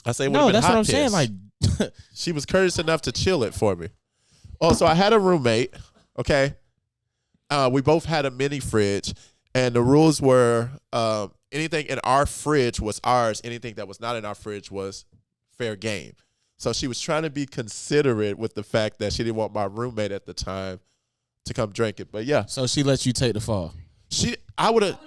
I say No, that's what I'm piss. saying. Like, she was courteous enough to chill it for me. Oh, so I had a roommate. Okay, we both had a mini fridge, and the rules were anything in our fridge was ours. Anything that was not in our fridge was fair game. So she was trying to be considerate with the fact that she didn't want my roommate at the time to come drink it. But yeah, so she let you take the fall. I would have.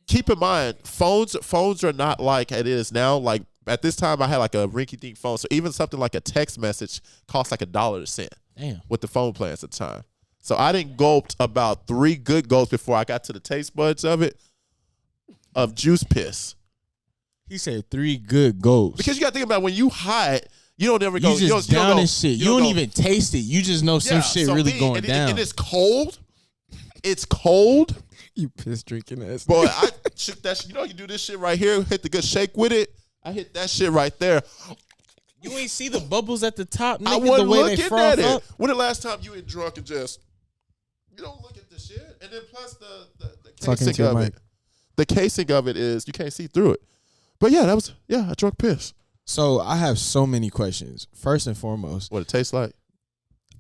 Keep in mind, phones are not like it is now. Like at this time, I had like a rinky-dink phone, so even something like a text message cost like $1 to send. Damn. With the phone plans at the time, so I didn't gulp about 3 good gulps before I got to the taste buds of it, of juice piss. He said 3 good gulps. Because you got to think about when you high, you don't ever go. You just down and shit. You don't even taste it. You just know some shit so really going down. And it's cold. It's cold. You piss drinking ass. Boy, I shook that shit. You know, you do this shit right here, hit the good shake with it. I hit that shit right there. You ain't see the bubbles at the top, nigga, I wasn't the way they looking froth at it. up. When the last time you ain't drunk and just, you don't look at the shit. And then plus the Talking casing to of your it. The casing of it is, you can't see through it. But yeah, I drunk piss. So I have so many questions. First and foremost, What it tastes like?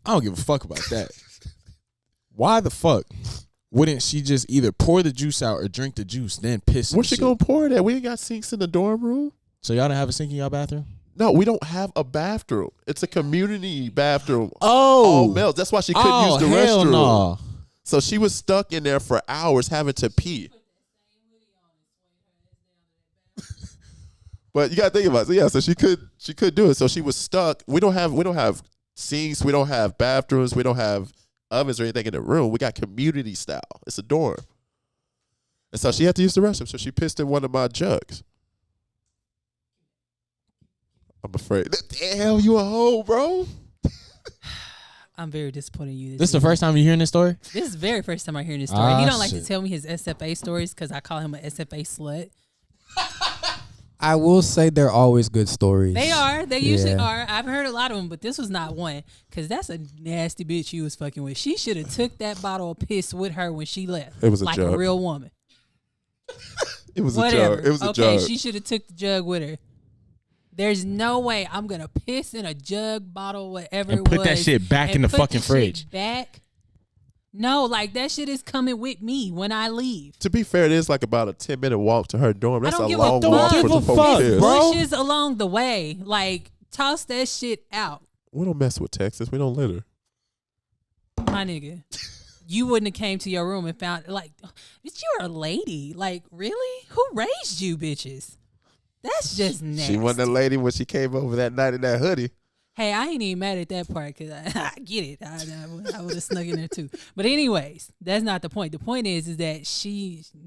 I don't give a fuck about that. Why the fuck wouldn't she just either pour the juice out or drink the juice, then piss in Where's the she shit? gonna pour it at? We ain't got sinks in the dorm room. So y'all don't have a sink in y'all bathroom? No, we don't have a bathroom. It's a community bathroom. Oh. All males. That's why she couldn't use the hell restroom. no. So she was stuck in there for hours having to pee. But you gotta think about it. So yeah, so she could do it. So she was stuck. We don't have sinks, we don't have bathrooms, we don't have ovens or anything in the room. We got community style. It's a dorm. And so she had to use the restroom. So she pissed in one of my jugs. I'm afraid. Damn, you a hoe, bro. I'm very disappointed in you. This is the first time you hearing this story? This is the very first time I'm hearing this story. Ah, He don't like to shit. tell me his SFA stories because I call him an SFA slut. I will say they're always good stories. They are. They usually Yeah. are. I've heard a lot of them, but this was not one because that's a nasty bitch you was fucking with. She should have took that bottle of piss with her when she left. It was a like jug. a real woman. It was Whatever. a jug. It was a okay, jug. she should have took the jug with her. There's no way I'm gonna piss in a jug, bottle, whatever And it put was, that shit back and in the put fucking shit fridge. Back. No, like that shit is coming with me when I leave. To be fair, it is like about a 10-minute walk to her dorm. That's I don't a give long a walk fuck. for Don't the give a fuck, piss. bro. Bushes along the way, like toss that shit out, We don't mess with Texas. We don't litter. my nigga. You wouldn't have came to your room and found like, bitch, you're a lady. Like, really? Who raised you, bitches? That's just nasty. She wasn't a lady when she came over that night in that hoodie. Hey, I ain't even mad at that part because I get it. I would have snuck in there too. But anyways, that's not the point. The point is that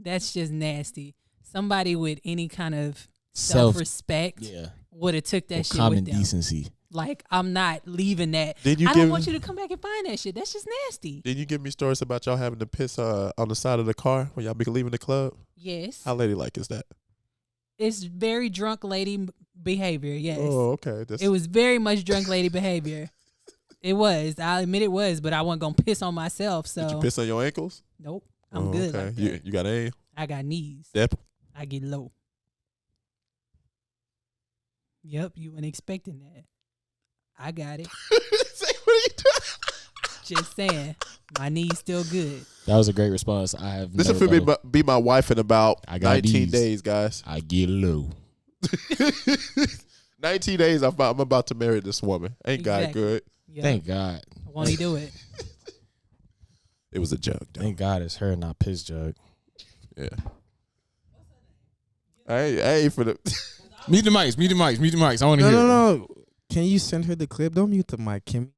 that's just nasty. Somebody with any kind of self-respect would have took that shit common with them. decency. Like, I'm not leaving that. Did you I give- don't want you to come back and find that shit. That's just nasty. Did you give me stories about y'all having to piss on the side of the car when y'all be leaving the club? Yes. How ladylike is that? It's very drunk lady behavior, yes. Oh, okay. It was very much drunk lady behavior. It was. I'll admit it was, but I wasn't going to piss on myself, so. Did you piss on your ankles? Nope. I'm good Okay. like that. You got A? I got knees. Step? I get low. Yep, you weren't expecting that. I got it. Say, what are you doing? Just saying. My knees still good. That was a great response. I have This no will rebuttal. be my wife in about I got 19 these. days, guys. I get low. 19 days, I'm about to marry this woman. Ain't God Exactly. good? Yep. Thank God. Won't he do it? It was a joke, though. Thank God it's her, not piss jug. Yeah. I ain't for the. Mute the mics. Mute the mics. Mute the mics. I want to hear. it. No. Can you send her the clip? Don't mute the mic, Kim.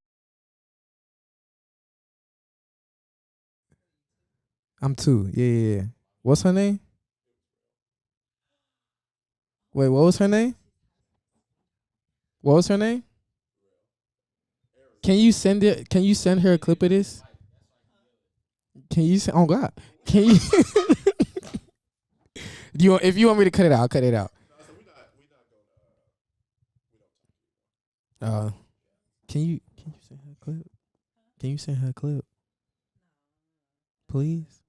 I'm 2. Yeah. What's her name? Wait, what was her name? What was her name? Can you send it? Can you send her a clip of this? Can you send? Oh God! Can you? If you want me to cut it out, I'll cut it out. Can you send her a clip? Can you send her a clip? Please.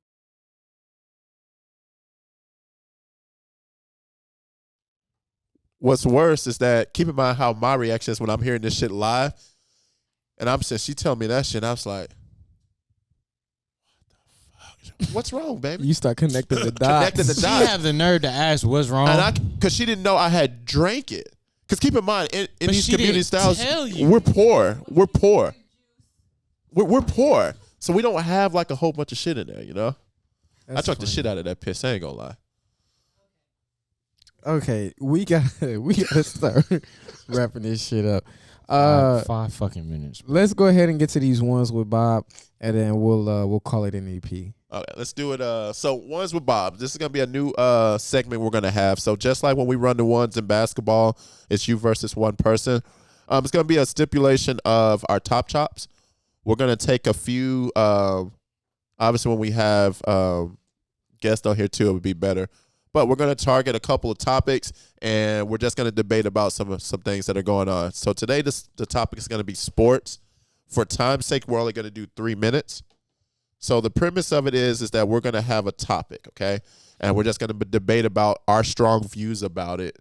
What's worse is that keep in mind how my reaction is when I'm hearing this shit live, and I'm saying she telling me that shit. And I was like, "What the fuck? What's wrong, baby?" You start connecting the dots. Connected the She dots. have the nerve to ask what's wrong. And because she didn't know I had drank it. Because keep in mind, in But these she community didn't styles, tell you. we're poor. We're poor. We're poor. So we don't have like a whole bunch of shit in there, you know? I took the shit out of that piss. I ain't gonna lie. Okay, we gotta start wrapping this shit up. 5 fucking minutes. Let's go ahead and get to these ones with Bob, and then we'll call it an EP. Okay, let's do it. So ones with Bob. This is gonna be a new segment we're gonna have. So just like when we run the ones in basketball, it's you versus one person. It's gonna be a stipulation of our top chops. We're gonna take a few. Obviously, when we have guests on here too, it would be better. But we're gonna target a couple of topics, and we're just gonna debate about some things that are going on. So today, the topic is gonna be sports. For time's sake, we're only gonna do 3 minutes. So the premise of it is that we're going to have a topic, okay? And we're just going to debate about our strong views about it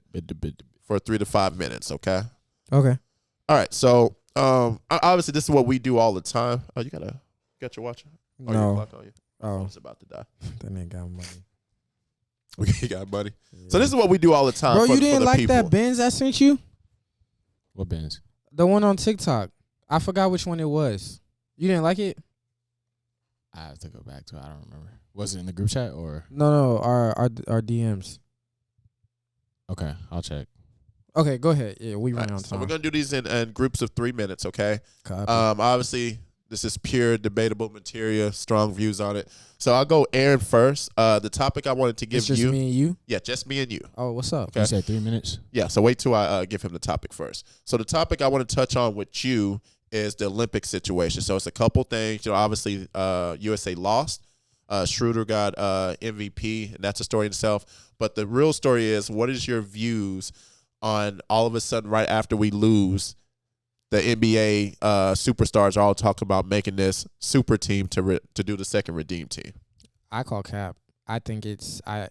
for 3 to 5 minutes, okay? Okay. All right. So obviously this is what we do all the time. Oh, you got your watch? Oh, your No. clock on you? Oh, It's about to die. that nigga got money. You got money. So this is what we do all the time. Bro, for, you didn't for the like people. that Benz I sent you? What Benz? The one on TikTok. I forgot which one it was. You didn't like it? I have to go back to it. I don't remember. Was it in the group chat or? No, our DMs. Okay, I'll check. Okay, go ahead. Yeah, we All run right, on so time. we're going to do these in groups of 3 minutes, okay? Copy. Obviously, this is pure debatable material, strong views on it. So I'll go Aaron first. The topic I wanted to give It's just you. me and you? Yeah, just me and you. Oh, what's up? Okay. You said 3 minutes? Yeah, so wait till I give him the topic first. So the topic I want to touch on with you is the Olympic situation. So it's a couple things. You know, obviously USA lost. Schroeder got MVP, and that's a story in itself. But the real story is, what is your views on all of a sudden right after we lose, the NBA superstars are all talking about making this super team to do the second redeem team? I call cap. I think it's I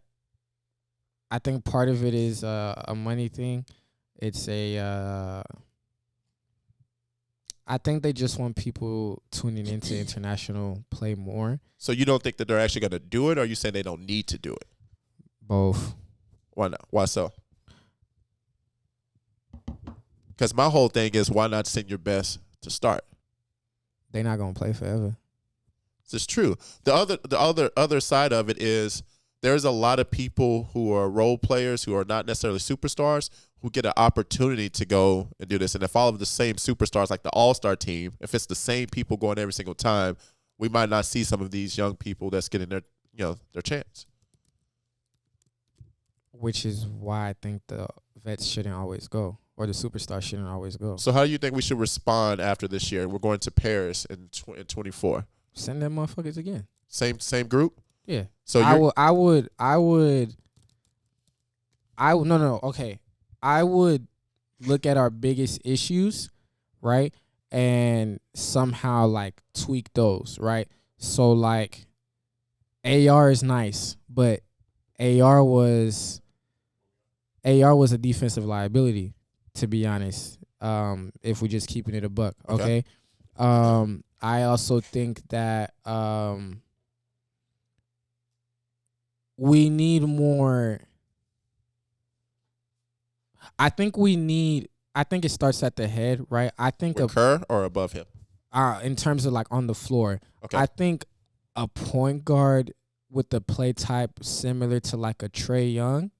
think part of it is a money thing. It's a I think they just want people tuning into international play more. So you don't think that they're actually going to do it, or are you saying they don't need to do it? Both. Why not? Why so? Because my whole thing is, why not send your best to start? They're not gonna play forever. This is true. The other side of it is, there's a lot of people who are role players who are not necessarily superstars who get an opportunity to go and do this. And if all of the same superstars, like the All-Star team, if it's the same people going every single time, we might not see some of these young people that's getting their chance. Which is why I think the vets shouldn't always go, or the superstars shouldn't always go. So how do you think we should respond after this year? We're going to Paris in 24. Send them motherfuckers again. Same group? Yeah. So okay. I would look at our biggest issues, right? And somehow like tweak those, right? So like AR is nice, but AR was a defensive liability, to be honest. If we just keeping it a buck, okay? I also think that we need more. I think it starts at the head, right? I think with Kerr or above him? In terms of like on the floor. Okay. I think a point guard with the play type similar to like a Trae Young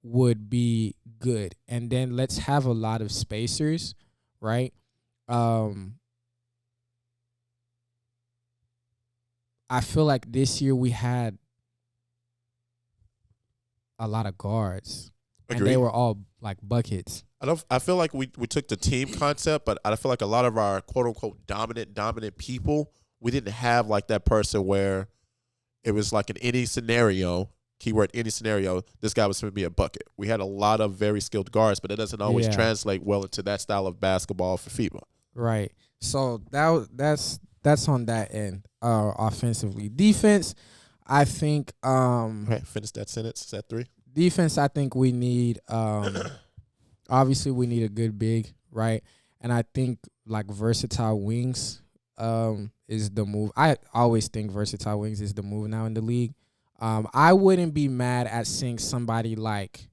would be good. And then let's have a lot of spacers, right? I feel like this year we had a lot of guards. Agreed. And they were all like buckets. I feel like we took the team concept, but I feel like a lot of our quote unquote dominant people, we didn't have like that person where it was like in any scenario, keyword any scenario, this guy was going to be a bucket. We had a lot of very skilled guards, but it doesn't always translate well into that style of basketball for FIBA. Right. So that's on that end. Offensively, defense, I think. Okay, finish that sentence. Is that 3? Defense, I think we need. Obviously, we need a good big, right? And I think like versatile wings is the move. I always think versatile wings is the move now in the league. I wouldn't be mad at seeing somebody like.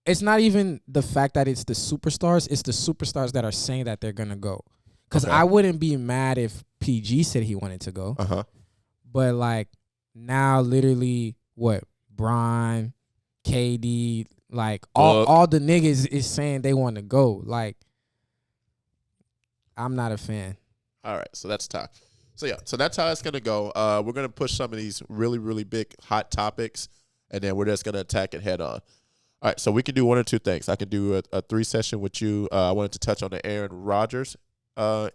It's not even the fact that it's the superstars. It's the superstars that are saying that they're going to go. Because I wouldn't be mad if PG said he wanted to go. Uh-huh. But, like, now literally, Bron, KD, like, all the niggas is saying they want to go. Like, I'm not a fan. All right, so that's tough. So that's how it's going to go. We're going to push some of these really, really big hot topics, and then we're just going to attack it head on. All right, so we can do one or two things. I can do a 3-session with you. I wanted to touch on the Aaron Rodgers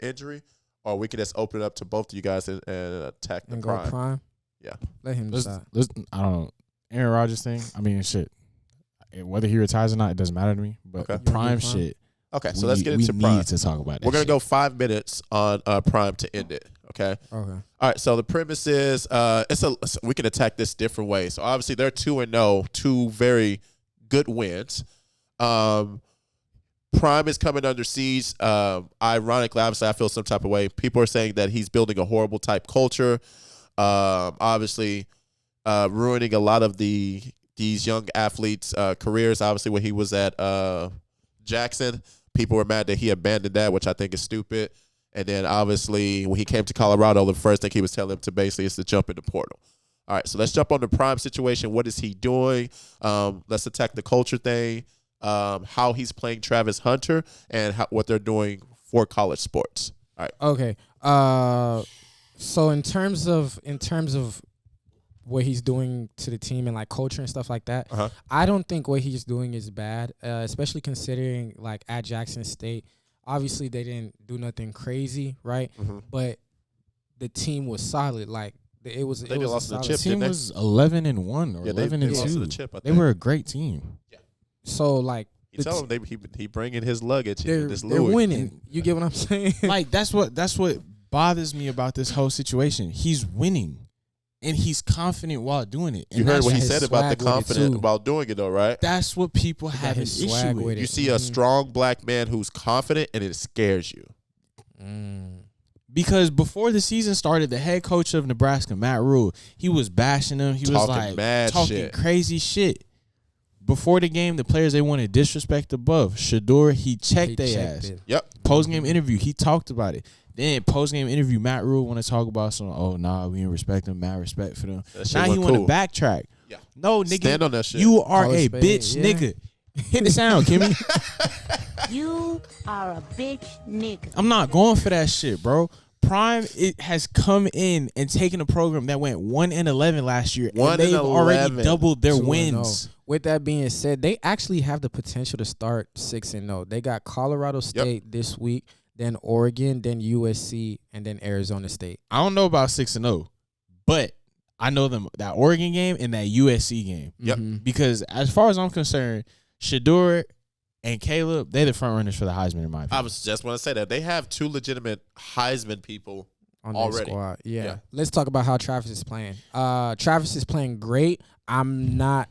injury, or we can just open it up to both of you guys and attack the prime. Go prime? Yeah. Let him decide. I don't know. Aaron Rodgers thing, I mean, shit. Whether he retires or not, it doesn't matter to me. But the prime shit. Okay, so let's get into prime. We need to talk about that. We're going to go 5 minutes on prime to end it, okay? Okay. All right, so the premise is we can attack this different ways. So obviously they're 2-0, 2 very good wins. Prime is coming under siege. Ironically, obviously, I feel some type of way. People are saying that he's building a horrible type culture. Obviously, ruining a lot of these young athletes' careers. Obviously, when he was at Jackson, people were mad that he abandoned that, which I think is stupid. And then, obviously, when he came to Colorado, the first thing he was telling him to basically is to jump in the portal. All right, so let's jump on the prime situation. What is he doing? Let's attack the culture thing, how he's playing Travis Hunter, and what they're doing for college sports. All right. Okay. So in terms of what he's doing to the team and like culture and stuff like that, I don't think what he's doing is bad, especially considering like at Jackson State, obviously they didn't do nothing crazy, right? But the team was solid. Like it was. They lost the chip. The team was 11-1 or 11-2. They were a great team. Yeah. So like. You tell him he bringing his luggage. They're winning. You get what I'm saying? Like that's what bothers me about this whole situation. He's winning, and he's confident while doing it. And you heard what he said about the confidence while doing it, though, right? That's what people have an issue with. You see a strong black man who's confident, and it scares you. Because before the season started, the head coach of Nebraska, Matt Rule, he was bashing him. He was like talking crazy shit. Before the game, the players they wanted disrespect above. Shador, he checked their ass. Yep. Post-game interview, he talked about it. Then post-game interview, Matt Rule want to talk about some, we didn't respect them, mad respect for them. Now he want to backtrack. Yeah. No, nigga. Stand on that shit. You are a bitch, nigga. Hit the sound, Kimmy. You are a bitch nigga. I'm not going for that shit, bro. Prime it has come in and taken a program that went 1-11 last year, and they've already doubled their wins. With that being said, they actually have the potential to start 6-0. They got Colorado State this week, then Oregon, then USC, and then Arizona State. I don't know about 6-0, but I know them that Oregon game and that USC game. Yep. Because as far as I'm concerned, Shador and Caleb, they're the front runners for the Heisman in my opinion. I was just want to say that they have 2 legitimate Heisman people on already. Their squad. Yeah. Let's talk about how Travis is playing. Travis is playing great. I'm not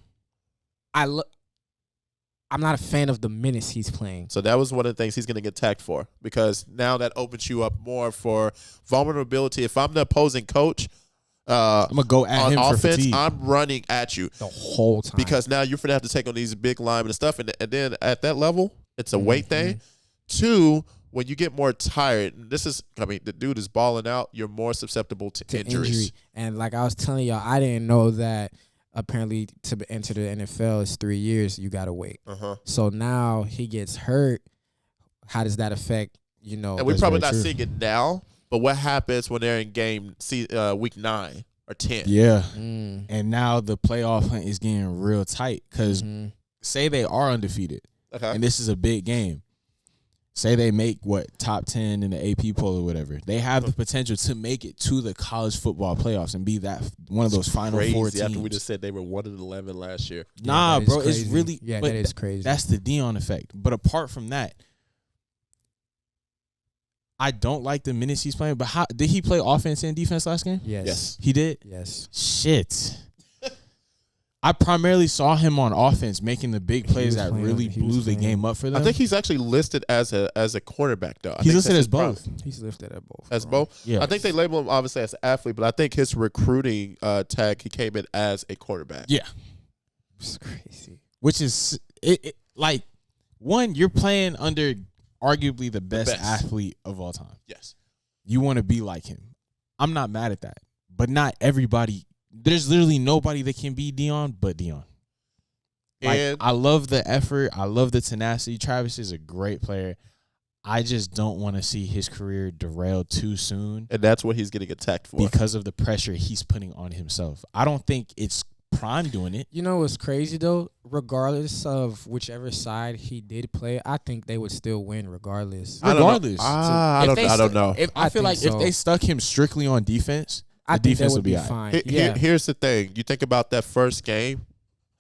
a fan of the minutes he's playing. So that was one of the things he's going to get tagged for, because now that opens you up more for vulnerability. If I'm the opposing coach, I'm gonna go at him offense, for fatigue. I'm running at you the whole time, because now you're gonna have to take on these big linemen and stuff, and then at that level, it's a weight thing. 2, when you get more tired, the dude is balling out. You're more susceptible to injuries. And like I was telling y'all, I didn't know that. Apparently, to enter the NFL is 3 years. You gotta wait. So now he gets hurt. How does that affect? And we're probably not seeing it now. But what happens when they're in game week 9 or 10? Yeah. And now the playoff hunt is getting real tight because say they are undefeated, and this is a big game. say they make top 10 in the AP poll or whatever, they have the potential to make it to the college football playoffs and be that one of those final four teams. After we just said they were 1-11 last year. Nah, bro, it's really that is crazy. That's the Dion effect. But apart from that, I don't like the minutes he's playing. But how did he play offense and defense last game? Yes. He did? Yes. Shit. I primarily saw him on offense making the big plays that really blew the game up for them. I think he's actually listed as a quarterback, though. He's listed as both. He's listed as both. As both? Yeah. I think they label him, obviously, as an athlete, but I think his recruiting tag, he came in as a quarterback. Yeah. It's crazy. Which is, like, one, you're playing under arguably the best athlete of all time. Yes. You want to be like him. I'm not mad at that. But not everybody. There's literally nobody that can be Dion but Dion. Like, And I love the effort. I love the tenacity. Travis is a great player. I just don't want to see his career derailed too soon. And that's what he's getting attacked for. Because of the pressure he's putting on himself. I don't think it's Prime doing it. You know what's crazy, though? Regardless of whichever side he did play, I think they would still win regardless. I don't know. I feel like if they stuck him strictly on defense, the defense would be fine. Here's the thing. You think about that first game.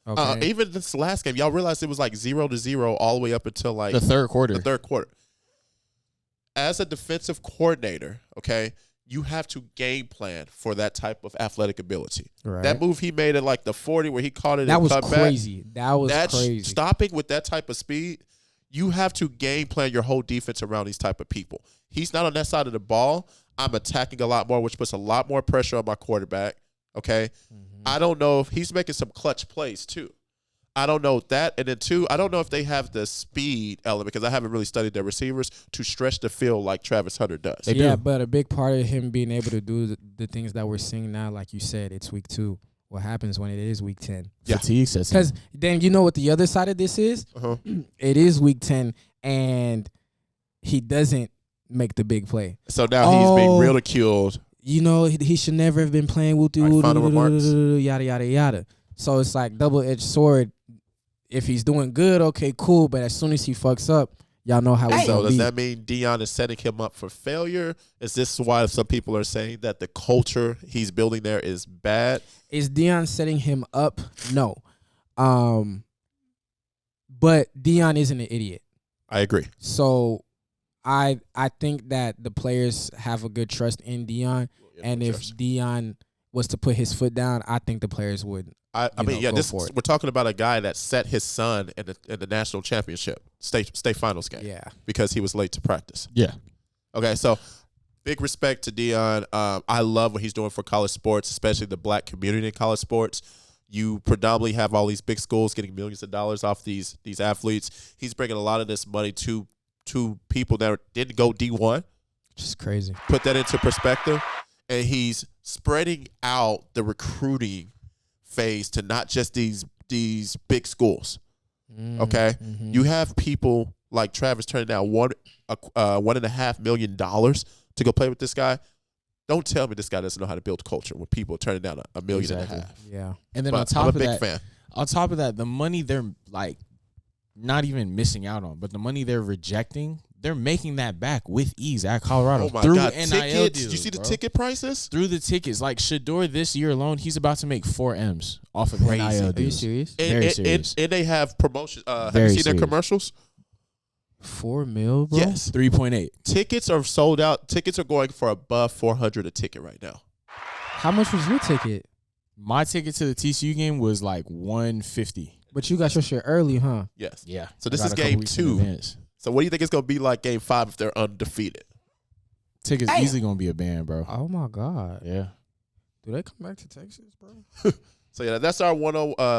Okay. Even this last game, y'all realized it was like 0-0 all the way up until like the third quarter. As a defensive coordinator, okay, you have to game plan for that type of athletic ability. Right. That move he made at like the 40 where he caught it that and was cut crazy. back. That was crazy. Stopping with that type of speed, you have to game plan your whole defense around these type of people. He's not on that side of the ball. I'm attacking a lot more, which puts a lot more pressure on my quarterback. Okay. Mm-hmm. I don't know if he's making some clutch plays too. I don't know that. And then two, I don't know if they have the speed element because I haven't really studied their receivers to stretch the field like Travis Hunter does. Yeah, but a big part of him being able to do the things that we're seeing now, like you said, it's week 2. What happens when it is week 10? Yeah. Fatigue sets in. Because then you know what the other side of this is? Uh-huh. It is week 10, and he doesn't make the big play. So now he's being ridiculed. You know, he should never have been playing with yada, yada, yada. So it's like double-edged sword. If he's doing good, okay, cool. But as soon as he fucks up, y'all know how it's So going to does be. that mean Dion is setting him up for failure? Is this why some people are saying that the culture he's building there is bad? Is Dion setting him up? No. But Dion isn't an idiot. I agree. So I think that the players have a good trust in Dion. And if Dion was to put his foot down, I think the players would. We're talking about a guy that set his son in the national championship state finals game. Yeah. Because he was late to practice. Yeah. Okay, so big respect to Dion. I love what he's doing for college sports, especially the black community in college sports. You predominantly have all these big schools getting millions of dollars off these athletes. He's bringing a lot of this money to people that didn't go D1. Just crazy. Put that into perspective. And he's spreading out the recruiting phase to not just these big schools. Okay? Mm-hmm. You have people like Travis turning down $1.5 million to go play with this guy. Don't tell me this guy doesn't know how to build culture when people are turning down $1.5 million. Yeah. And then But on top I'm a of big that, fan. on top of that, the money they're like not even missing out on, but the money they're rejecting, they're making that back with ease at Colorado. Oh my through God. NIL Tickets. deals, Did you see the bro. ticket prices? Through the tickets. Like Shador this year alone, he's about to make 4 M's off of NIL Are you deals. serious? Very serious. And they have promotions. Have you Very seen their serious. commercials? $4 million, bro? Yes. 3.8. Tickets are sold out. Tickets are going for above $400 a ticket right now. How much was your ticket? My ticket to the TCU game was like $150. But you got your shit early, huh? Yes. Yeah. So this I is got a couple game weeks in 2. advance. So what do you think it's going to be like game 5 if they're undefeated? Tickets easily gonna be a band, bro. Oh my God. Yeah. Do they come back to Texas, bro? So yeah, that's our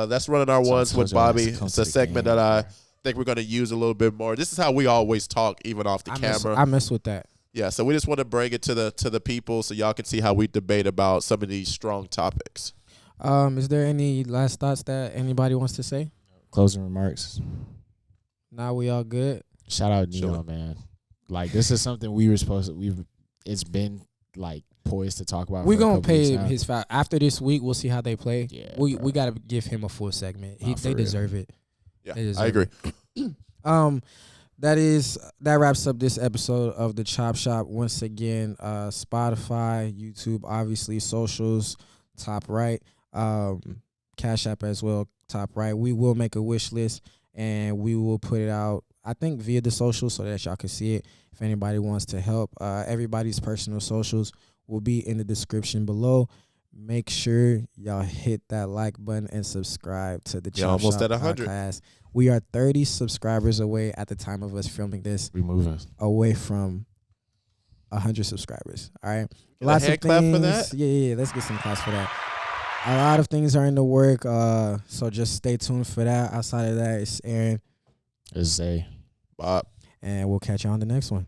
that's running our ones with Bobby. It's a segment that I think we're gonna use a little bit more. This is how we always talk, even off the camera. I mess with that. Yeah, so we just want to bring it to the people so y'all can see how we debate about some of these strong topics. Is there any last thoughts that anybody wants to say? Closing remarks. Now we all good. Shout out Nino, man. Like this is something we were supposed to. It's been like poised to talk about. We're for a gonna couple weeks pay now. his foul after this week. We'll see how they play. Yeah, we bro. gotta give him a full segment. Nah, for they real. deserve it. Yeah, They deserve I agree. it. that wraps up this episode of the Chop Shop. Once again, Spotify, YouTube, obviously socials, top right, Cash App as well, top right. We will make a wish list and we will put it out, I think, via the socials so that y'all can see it. If anybody wants to help, everybody's personal socials will be in the description below. Make sure y'all hit that like button and subscribe to the Chop almost Shop at 100. podcast. We are 30 subscribers away at the time of us filming this. We moving. Away from 100 subscribers. All right. Get a hand clap for that? Yeah. Let's get some claps for that. A lot of things are in the work. So just stay tuned for that. Outside of that, it's Aaron. It's Zay. Bob. And we'll catch you on the next one.